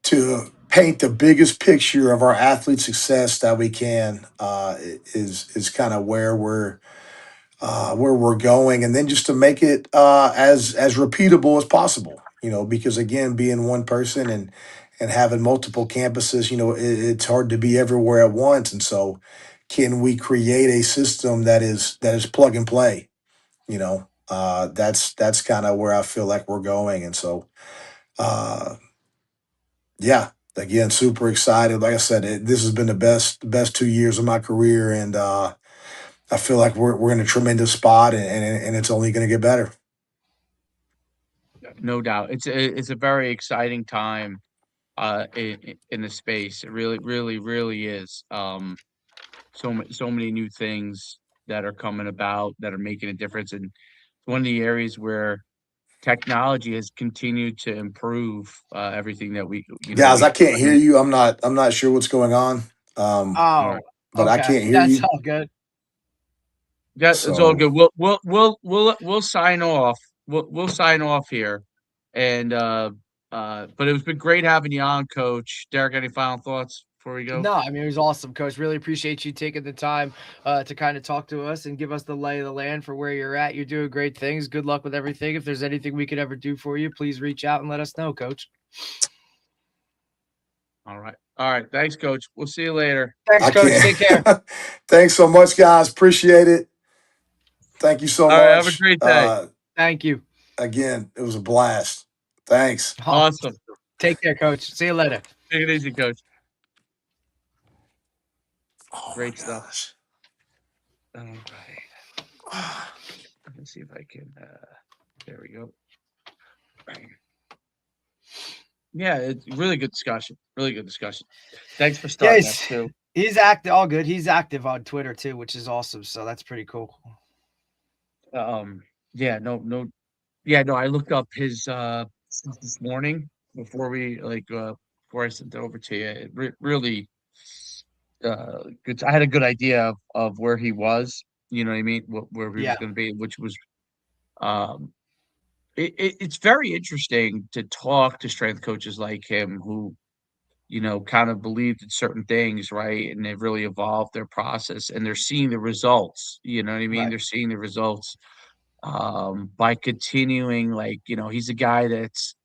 to paint the biggest picture of our athlete success that we can, is kind of where we're going, and then just to make it as repeatable as possible. Because again, being one person and having multiple campuses, it's hard to be everywhere at once, and so can we create a system that is plug and play? That's kind of where I feel like we're going, and so uh, yeah. Again, super excited. Like I said, this has been the best 2 years of my career, and I feel like we're in a tremendous spot, and it's only going to get better. no doubt. It's a very exciting time in the space. It really, really, really is. So many new things that are coming about that are making a difference. And one of the areas where technology has continued to improve everything that Guys, I we can't hear learn. you. I'm not sure what's going on, All right. Oh, but I okay. can't hear That's you. all good. That's all So good. We'll sign off. We'll sign off here. And but it's been great having you on, Coach. Derek, any final thoughts before we go? No, I mean, it was awesome, coach. Really appreciate you taking the time to kind of talk to us and give us the lay of the land for where you're at. You're doing great things. Good luck with everything. If there's anything we could ever do for you, please reach out and let us know, coach. All right. All right. Thanks, Coach. We'll see you later. Thanks, I coach. can't. Take care. Thanks so much, guys. Appreciate it. Thank you so All right. Have a much. great day. Thank you. Again, it was a blast. Thanks. Oh, Awesome. take care, coach. See you later. Take it easy, Coach. Oh my Great stuff. gosh. All right. Let me see if I can. There we go. Yeah, it's really good discussion. Really good discussion. Thanks for Yeah, starting that too. he's active. All good. He's active on Twitter too, which is awesome. So that's pretty cool. Um, yeah, no, yeah, no. I looked up his since this morning before we before I sent it over to you. Really, good. I had a good idea of where he was. You know what I mean? Where he was Yeah. going to be, which was um, it's very interesting to talk to strength coaches like him who, kind of believed in certain things, right? And they've really evolved their process and they're seeing the results. You know what I mean? Right. They're seeing the results by continuing, like, he's a guy that's,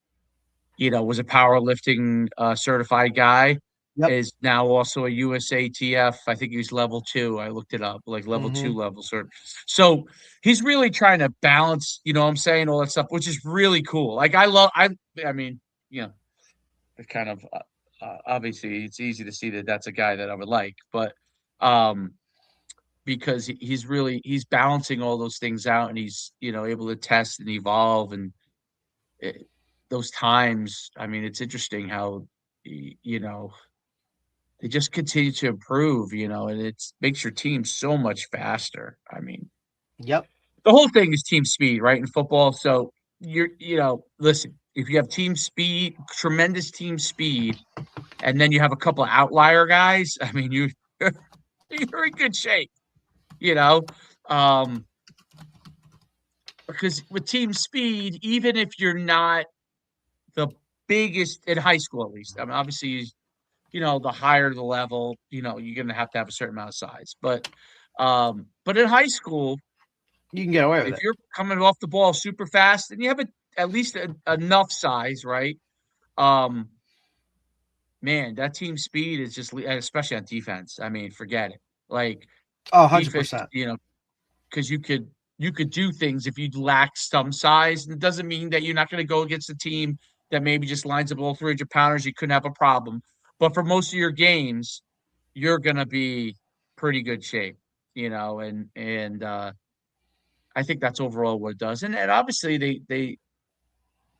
was a powerlifting certified guy, Yep. is now also a USATF. I think he's level 2. I looked it up, like level 2 Hmm. level cert. So he's really trying to balance, what I'm saying, all that stuff, which is really cool. Like I mean, it kind of obviously it's easy to see that that's a guy that I would like, but um because he's balancing all those things out and he's, able to test and evolve and it, those times. I mean, it's interesting how they just continue to improve, and it makes your team so much faster. I mean, Yep. the whole thing is team speed, right? In football. So listen, if you have team speed, tremendous team speed, and then you have a couple of outlier guys, I mean, you're in good shape, you know. Um, because with team speed, even if you're not the biggest in high school, at least, I mean, obviously, the higher the level, you're gonna have to have a certain amount of size. But in high school, You can get away with if it. you're coming off the ball super fast and you have at least enough size, right? Um, man, that team speed is just, especially on defense. I mean, forget it. Like Oh, 100 defense, percent. because you could do things if you lack some size. It doesn't mean that you're not going to go against a team that maybe just lines up all 300 pounders. You couldn't have a problem, but for most of your games, you're going to be pretty good shape, and I think that's overall what it does. And obviously they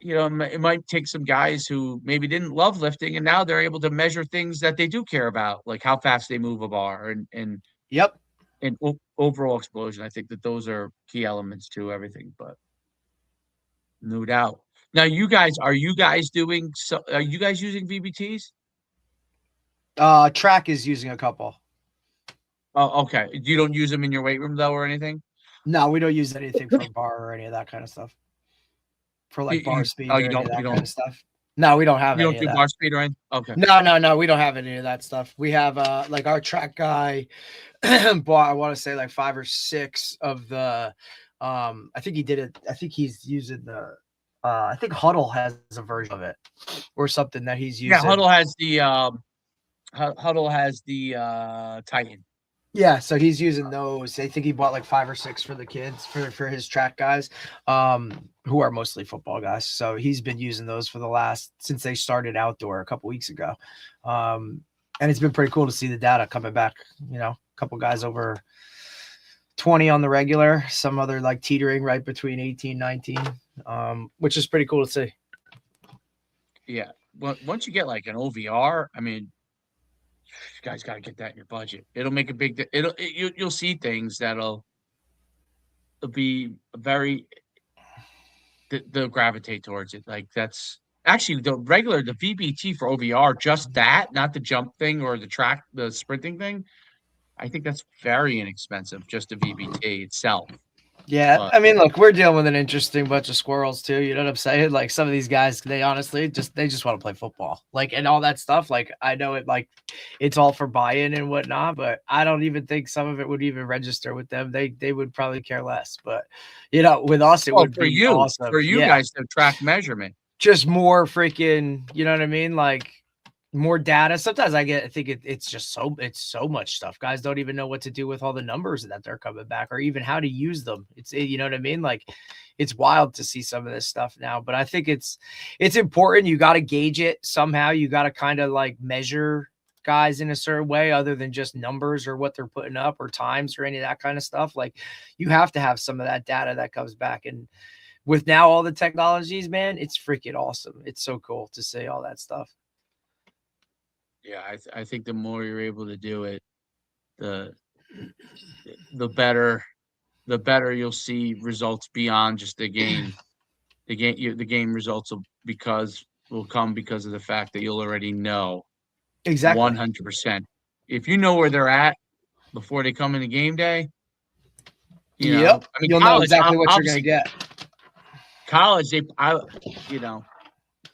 it might take some guys who maybe didn't love lifting and now they're able to measure things that they do care about, like how fast they move a bar Yep. and overall explosion. I think that those are key elements to everything, but no doubt. Now, are you guys are you guys using VBTs? Track is using a couple. Oh, okay. You don't use them in your weight room though, or anything? No, we don't use anything for bar or any of that kind of stuff. For You, like bar you oh, speed or any of you that kind don't of stuff. No, we don't have you don't any of do that. bar speed or anything? Okay. No, we don't have any of that stuff. We have like our track guy bought, I want to say like 5 or 6 of the I think he did it. I think he's using the I think Huddle has a version of it or something that he's Yeah, using. Huddle has the Titan. Yeah, so he's using those. I think he bought like 5 or 6 for the kids for his track guys, who are mostly football guys. So he's been using those for since they started outdoor a couple weeks ago, and it's been pretty cool to see the data coming back. A couple guys over 20 on the regular, some other like teetering right between 18, 19, which is pretty cool to see. Yeah, but once you get like an OVR, I mean, you guys got to get that in your budget. It'll make a big. You'll see things that'll be very. They'll gravitate towards it. Like that's actually the VBT for OVR, just that, not the jump thing or the sprinting thing. I think that's very inexpensive, just the VBT itself. Yeah, I mean, look, we're dealing with an interesting bunch of squirrels too. You know what I'm saying? Like some of these guys, they honestly just want to play football, like, and all that stuff. Like I know it, like it's all for buy-in and whatnot, but I don't even think some of it would even register with them. They would probably care less. But with us, it would be awesome for you guys to track measurement. Just more freaking, you know what I mean? Like more data. Sometimes I think it's just so much stuff. Guys don't even know what to do with all the numbers that they're coming back or even how to use them. You know what I mean? Like it's wild to see some of this stuff now, but I think it's important. You got to gauge it somehow. You got to kind of like measure guys in a certain way other than just numbers or what they're putting up or times or any of that kind of stuff. Like you have to have some of that data that comes back. And with now all the technologies, man, it's freaking awesome. It's so cool to see all that stuff. Yeah, I think the more you're able to do it, the better you'll see results beyond just the game. The game results will come because of the fact that you'll already know exactly 100% if you know where they're at before they come into game day, you know, Yep. I mean, You'll know college, exactly what you're obviously, gonna get. college, you know,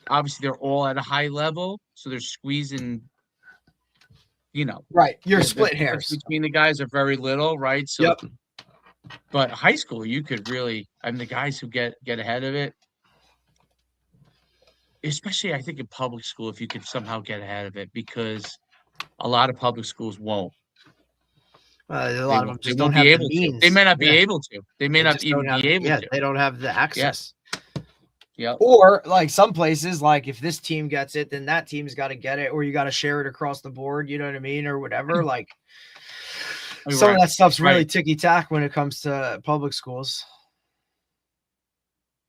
obviously they're all at a high level, so they're squeezing, you know, Right. You're the split difference hairs. between the guys are very little, right? So, Yep. but high school, you could really, I mean, the guys who get ahead of it, especially I think in public school, if you could somehow get ahead of it, because a lot of public schools won't. A They lot of them won't. They just don't won't be have the able to. They means. may not be Yeah. able to. They may They not just even don't have. be able Yeah, to. they don't have the Yeah. access. Yep. Or like some places, like if this team gets it, then that team's got to get it, or you got to share it across the board. You know what I mean, or whatever. Like some of that stuff's really ticky tack when it comes to public schools.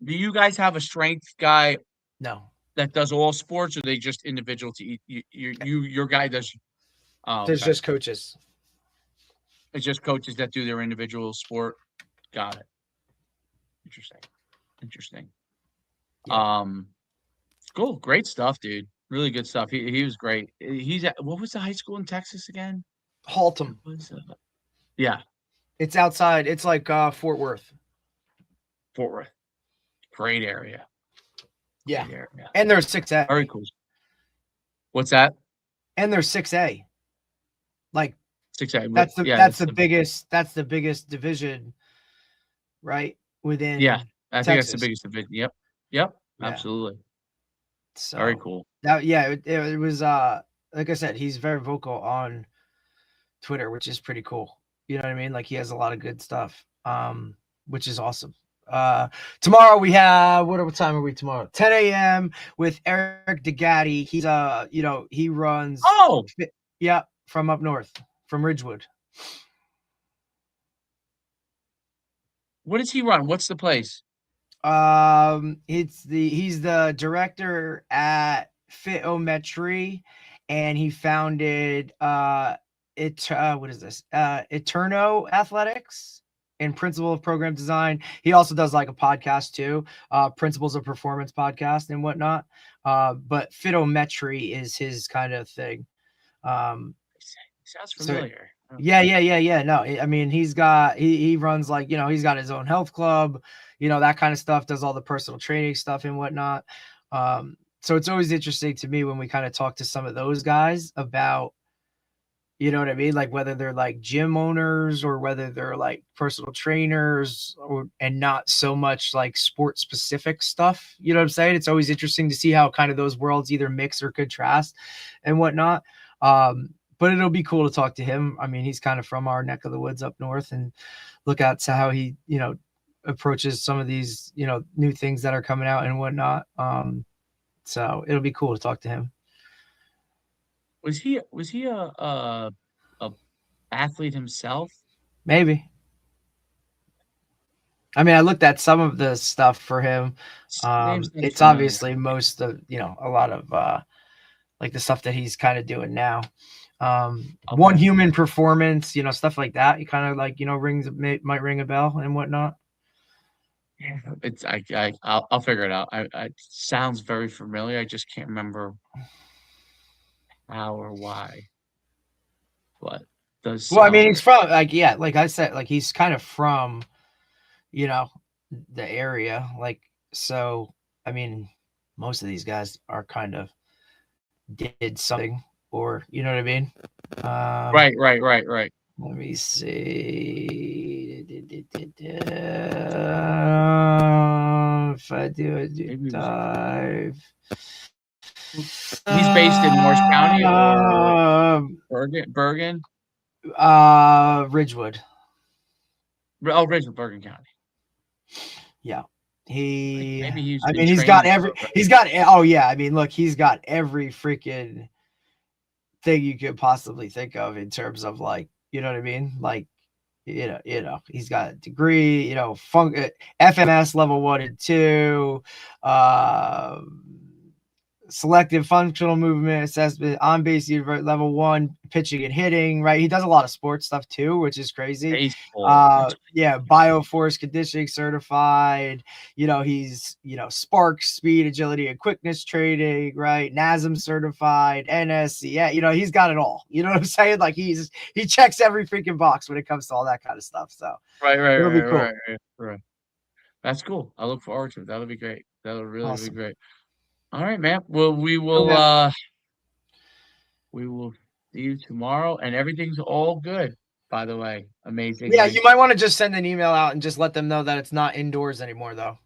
Do you guys have a strength guy No, that does all sports, or they just individual to your guy does? Oh, there's okay. just coaches. It's just coaches that do their individual sport. Got it. Interesting. Yeah. Cool. Great stuff, dude. Really good stuff. He was great. He's at, what was the high school in Texas again? Haltom. Yeah. It's outside. It's like Fort Worth. Fort Worth. Great area. Yeah. Great area. And there's 6A. Very cool. What's that? And there's 6A. Like 6A. that's the yeah, that's the biggest division, right? Within I think that's the biggest division. Yep. Yeah. Absolutely. So very cool. That it was like I said, he's very vocal on Twitter, which is pretty cool. You know what I mean? Like he has a lot of good stuff, which is awesome. Tomorrow we have what time are we tomorrow? 10 a.m. with Eric DeGatti. He's he runs from up north, from Ridgewood. What does he run? What's the place? He's the director at Fitometry, and he founded Eterno Athletics and Principle of Program Design. He also does like a podcast too, Principles of Performance podcast and whatnot. But Fitometry is his kind of thing. Sounds familiar. Yeah. No, I mean, he runs like, he's got his own health club, that kind of stuff, does all the personal training stuff and whatnot. So it's always interesting to me when we kind of talk to some of those guys about, you know what I mean? Like whether they're like gym owners or whether they're like personal trainers and not so much like sport specific stuff. You know what I'm saying? It's always interesting to see how kind of those worlds either mix or contrast and whatnot. But it'll be cool to talk to him. I mean, he's kind of from our neck of the woods up north, and look at how he, approaches some of these, new things that are coming out and whatnot. So it'll be cool to talk to him. Was he a athlete himself? Maybe. I mean, I looked at some of the stuff for him. It's obviously most of, a lot of like the stuff that he's kind of doing now. One Human Performance, stuff like that. He kind of like, might ring a bell and whatnot. Yeah, it's I'll figure it out. It sounds very familiar. I just can't remember how or why. But does I mean, he's from like I said, like he's kind of from, the area. Like, so I mean, most of these guys are kind of did something, or you know what I mean? Right. Let me see. If I do a deep dive. He's based in Morris County or Bergen? Ridgewood. Oh, Ridgewood, Bergen County. Yeah. He's got every freaking thing you could possibly think of in terms of like, you know what I mean? Like, he's got a degree, FMS level 1 and 2, selective functional movement assessment, on base level 1, pitching and hitting, right? He does a lot of sports stuff too, which is crazy. Baseball. Yeah, bioforce conditioning certified. He's Spark, speed, agility, and quickness training, right? NASM certified, NSC. Yeah, he's got it all. You know what I'm saying? Like he checks every freaking box when it comes to all that kind of stuff. So it'll be cool. Right. That's cool. I look forward to it. That'll be great. That'll really be Awesome. great. All right, man. Well, we will see you tomorrow, and everything's all good, by the way. Amazingly. Yeah, you might want to just send an email out and just let them know that it's not indoors anymore, though.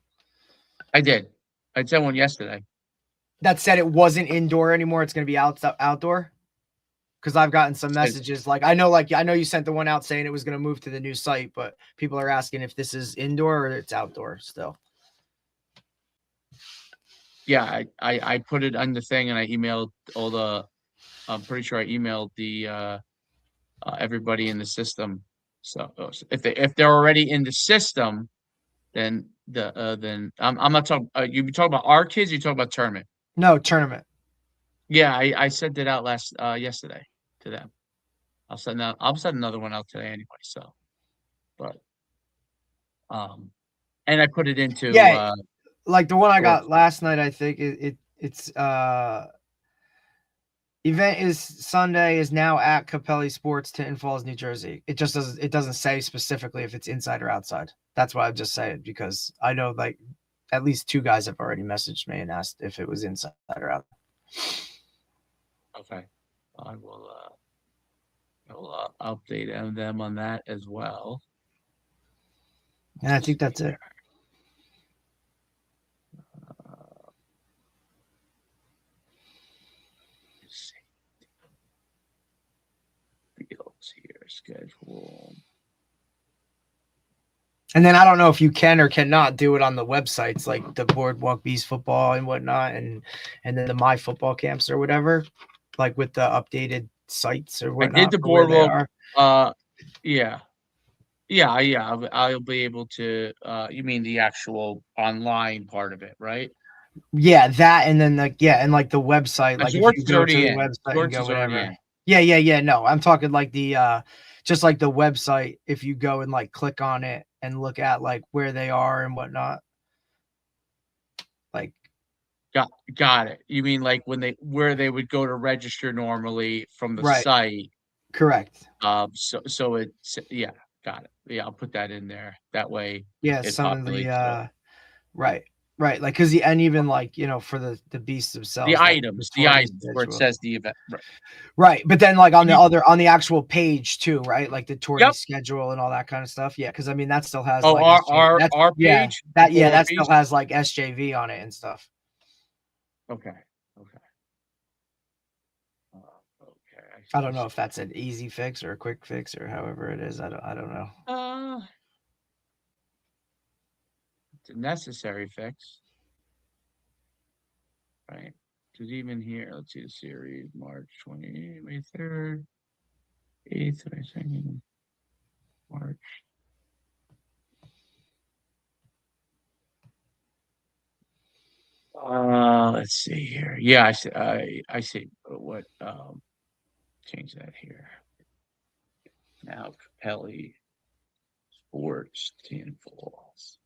I did. I sent one yesterday. That said it wasn't indoor anymore. It's going to be outdoor. Because I've gotten some messages. I know you sent the one out saying it was going to move to the new site, but people are asking if this is indoor or it's outdoor still. Yeah, I put it on the thing and I emailed all the. I'm pretty sure I emailed the everybody in the system. So if they're already in the system, then I'm not talking. You talking about our kids? Or you talking about tournament? No, tournament. Yeah, I sent it out yesterday to them. I'll send another one out today anyway. So, but and I put it into like the one I got last night. I think it's event is Sunday, is now at Capelli Sports, Tinton Falls, New Jersey. It doesn't say specifically if it's inside or outside. That's why I'm just saying, because I know like at least 2 guys have already messaged me and asked if it was inside or out. Okay. I will update them on that as well. And I think that's it. Fields here, schedule. And then I don't know if you can or cannot do it on the websites like the Boardwalk Bees football and whatnot, and then the My Football Camps or whatever, like with the updated sites or whatnot. I did the Boardwalk. Yeah. I'll be able to. You mean the actual online part of it, right? Yeah, that, and then the website, like George if you is go already to the in. website George and go is already whatever. in. Yeah. No, I'm talking like the just like the website. If you go and like click on it and look at like where they are and whatnot, like. Got it. You mean like where they would go to register normally from the site? Correct. So it's got it. Yeah, I'll put that in there. That way, yeah, some of the right, like because and even like for the beasts themselves, the like items where it says the event, right. But then like on the actual page too, right? Like the tourney schedule and all that kind of stuff. Yeah, because I mean that still has our page. That still has like SJV on it and stuff. Okay. I don't know if that's an easy fix or a quick fix or however it is. I don't know. It's a necessary fix, right? Because even here, let's see the series, March 23rd, 8th, 22nd, March. Let's see here. Yeah, I see what change that here. Now Capelli Sports Tinton Falls.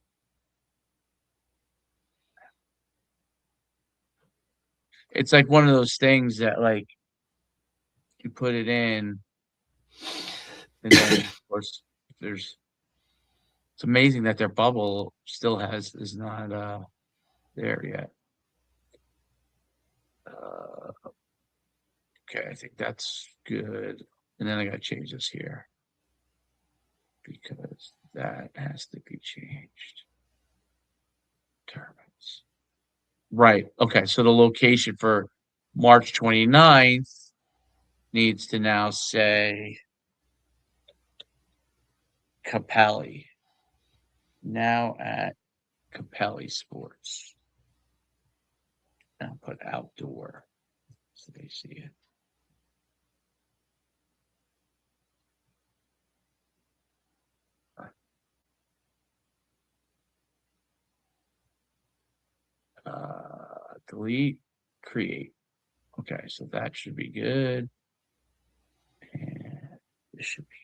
It's like one of those things that like you put it in, and then of course it's amazing that their bubble still is not there yet. Okay, I think that's good. And then I got to change this here because that has to be changed. Tournaments. Right. Okay. So the location for March 29th needs to now say Capelli. Now at Capelli Sports. Now put outdoor so they see it. Delete create. Okay, so that should be good. And this should be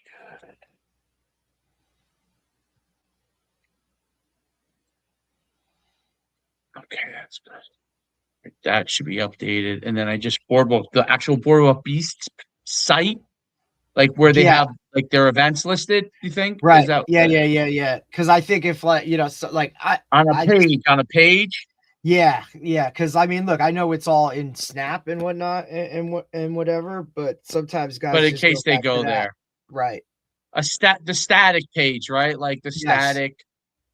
good. Okay, that's good. That should be updated. And then I just the actual Boardwalk Beast site, like where they Yeah. have like their events listed, you think? Is Right. that Yeah. Because I think if like, you know, so like on a page? Yeah. Because I mean, look, I know it's all in Snap and whatnot and whatever, but sometimes guys But in just case they back to go that. there. Right. The static page, right? Like the Yes. static,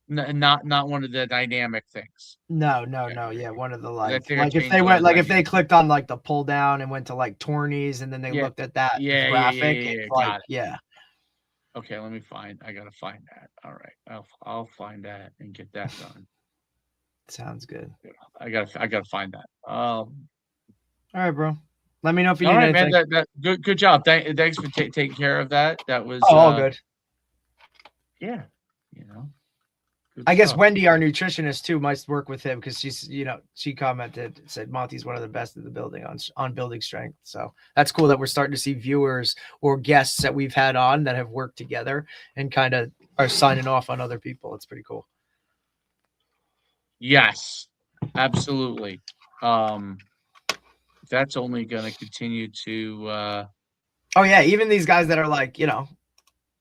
not one of the dynamic things. No. Yeah, one of the I think I like if changed they went those like if ideas. they clicked on like the pull down and went to like tourneys and then they Yeah. looked at that Yeah, graphic, yeah. it's Got like, it. yeah. Okay, I gotta find that. All right. I'll find that and get that done. Sounds good. I gotta find that. All right, bro. Let me know if you All need right, anything. man. That good job. Thanks for taking care of that. That was all good. Yeah, you know. Good I guess stuff. Wendy, our nutritionist too, might work with him because she's, you know, she commented, said Monty's one of the best in the building on building strength. So that's cool that we're starting to see viewers or guests that we've had on that have worked together and kind of are signing off on other people. It's pretty cool. Yes, absolutely. That's only going to continue to. Oh yeah, even these guys that are like, you know,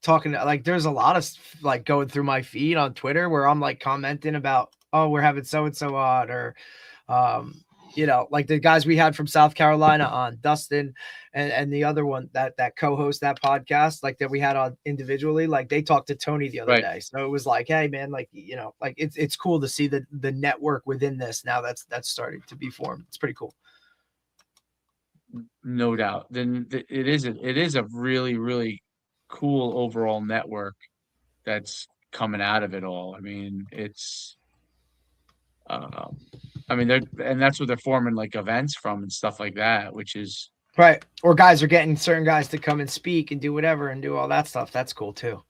talking like there's a lot of like going through my feed on Twitter where I'm like commenting about, oh, we're having so and so on, or you know, like the guys we had from South Carolina on, Dustin and the other one that co-host that podcast, like that we had on individually, like they talked to Tony the other day. So it was like, hey man, like, you know, like it's cool to see the network within this now that's starting to be formed. It's pretty cool. No doubt. Then it is a really, really cool overall network that's coming out of it all. I mean, it's and that's what they're forming like events from and stuff like that, which is right. Or guys are getting certain guys to come and speak and do whatever and do all that stuff. That's cool too.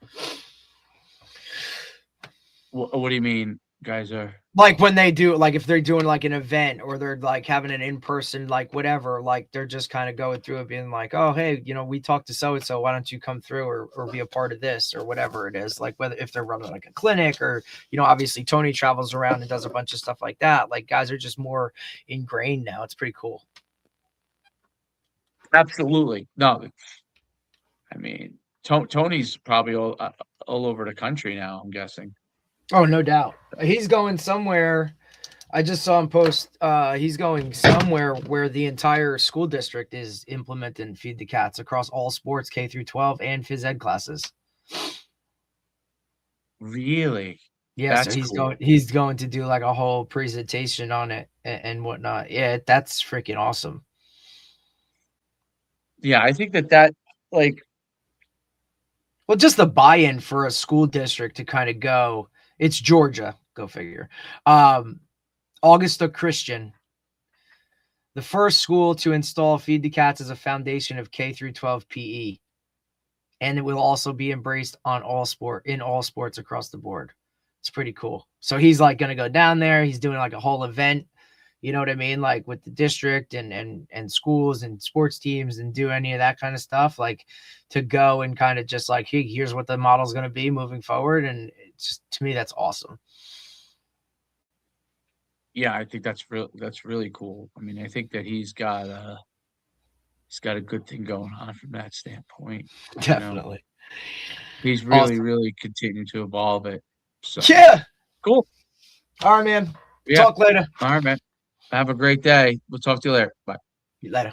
What do you mean, guys are like when they do, like if they're doing like an event or they're like having an in-person, like whatever, like they're just kind of going through it being like, oh, hey, you know, we talked to so-and-so, why don't you come through or be a part of this or whatever it is, like whether if they're running like a clinic or, you know, obviously Tony travels around and does a bunch of stuff like that. Like guys are just more ingrained now. It's pretty cool. Absolutely. No, I mean, Tony's probably all over the country now, I'm guessing. Oh, no doubt. He's going somewhere. I just saw him post. He's going somewhere where the entire school district is implementing Feed the Cats across all sports, K through 12 and phys ed classes. Really? Yeah. That's so he's going to do like a whole presentation on it and whatnot. Yeah. That's freaking awesome. Yeah. I think that like, well, just the buy-in for a school district to kind of go, it's Georgia, go figure. Augusta Christian, the first school to install Feed the Cats as a foundation of K through 12 PE. And it will also be embraced in all sports across the board. It's pretty cool. So he's like going to go down there. He's doing like a whole event, you know what I mean? Like with the district and schools and sports teams and do any of that kind of stuff, like to go and kind of just like, hey, here's what the model is going to be moving forward. And it's just, to me, that's awesome. Yeah, I think that's really cool. I mean, I think that he's got a good thing going on from that standpoint. Definitely. He's really continuing to evolve it. So yeah. Cool. All right, man. Yeah. Talk later. All right, man. Have a great day. We'll talk to you later. Bye. Later.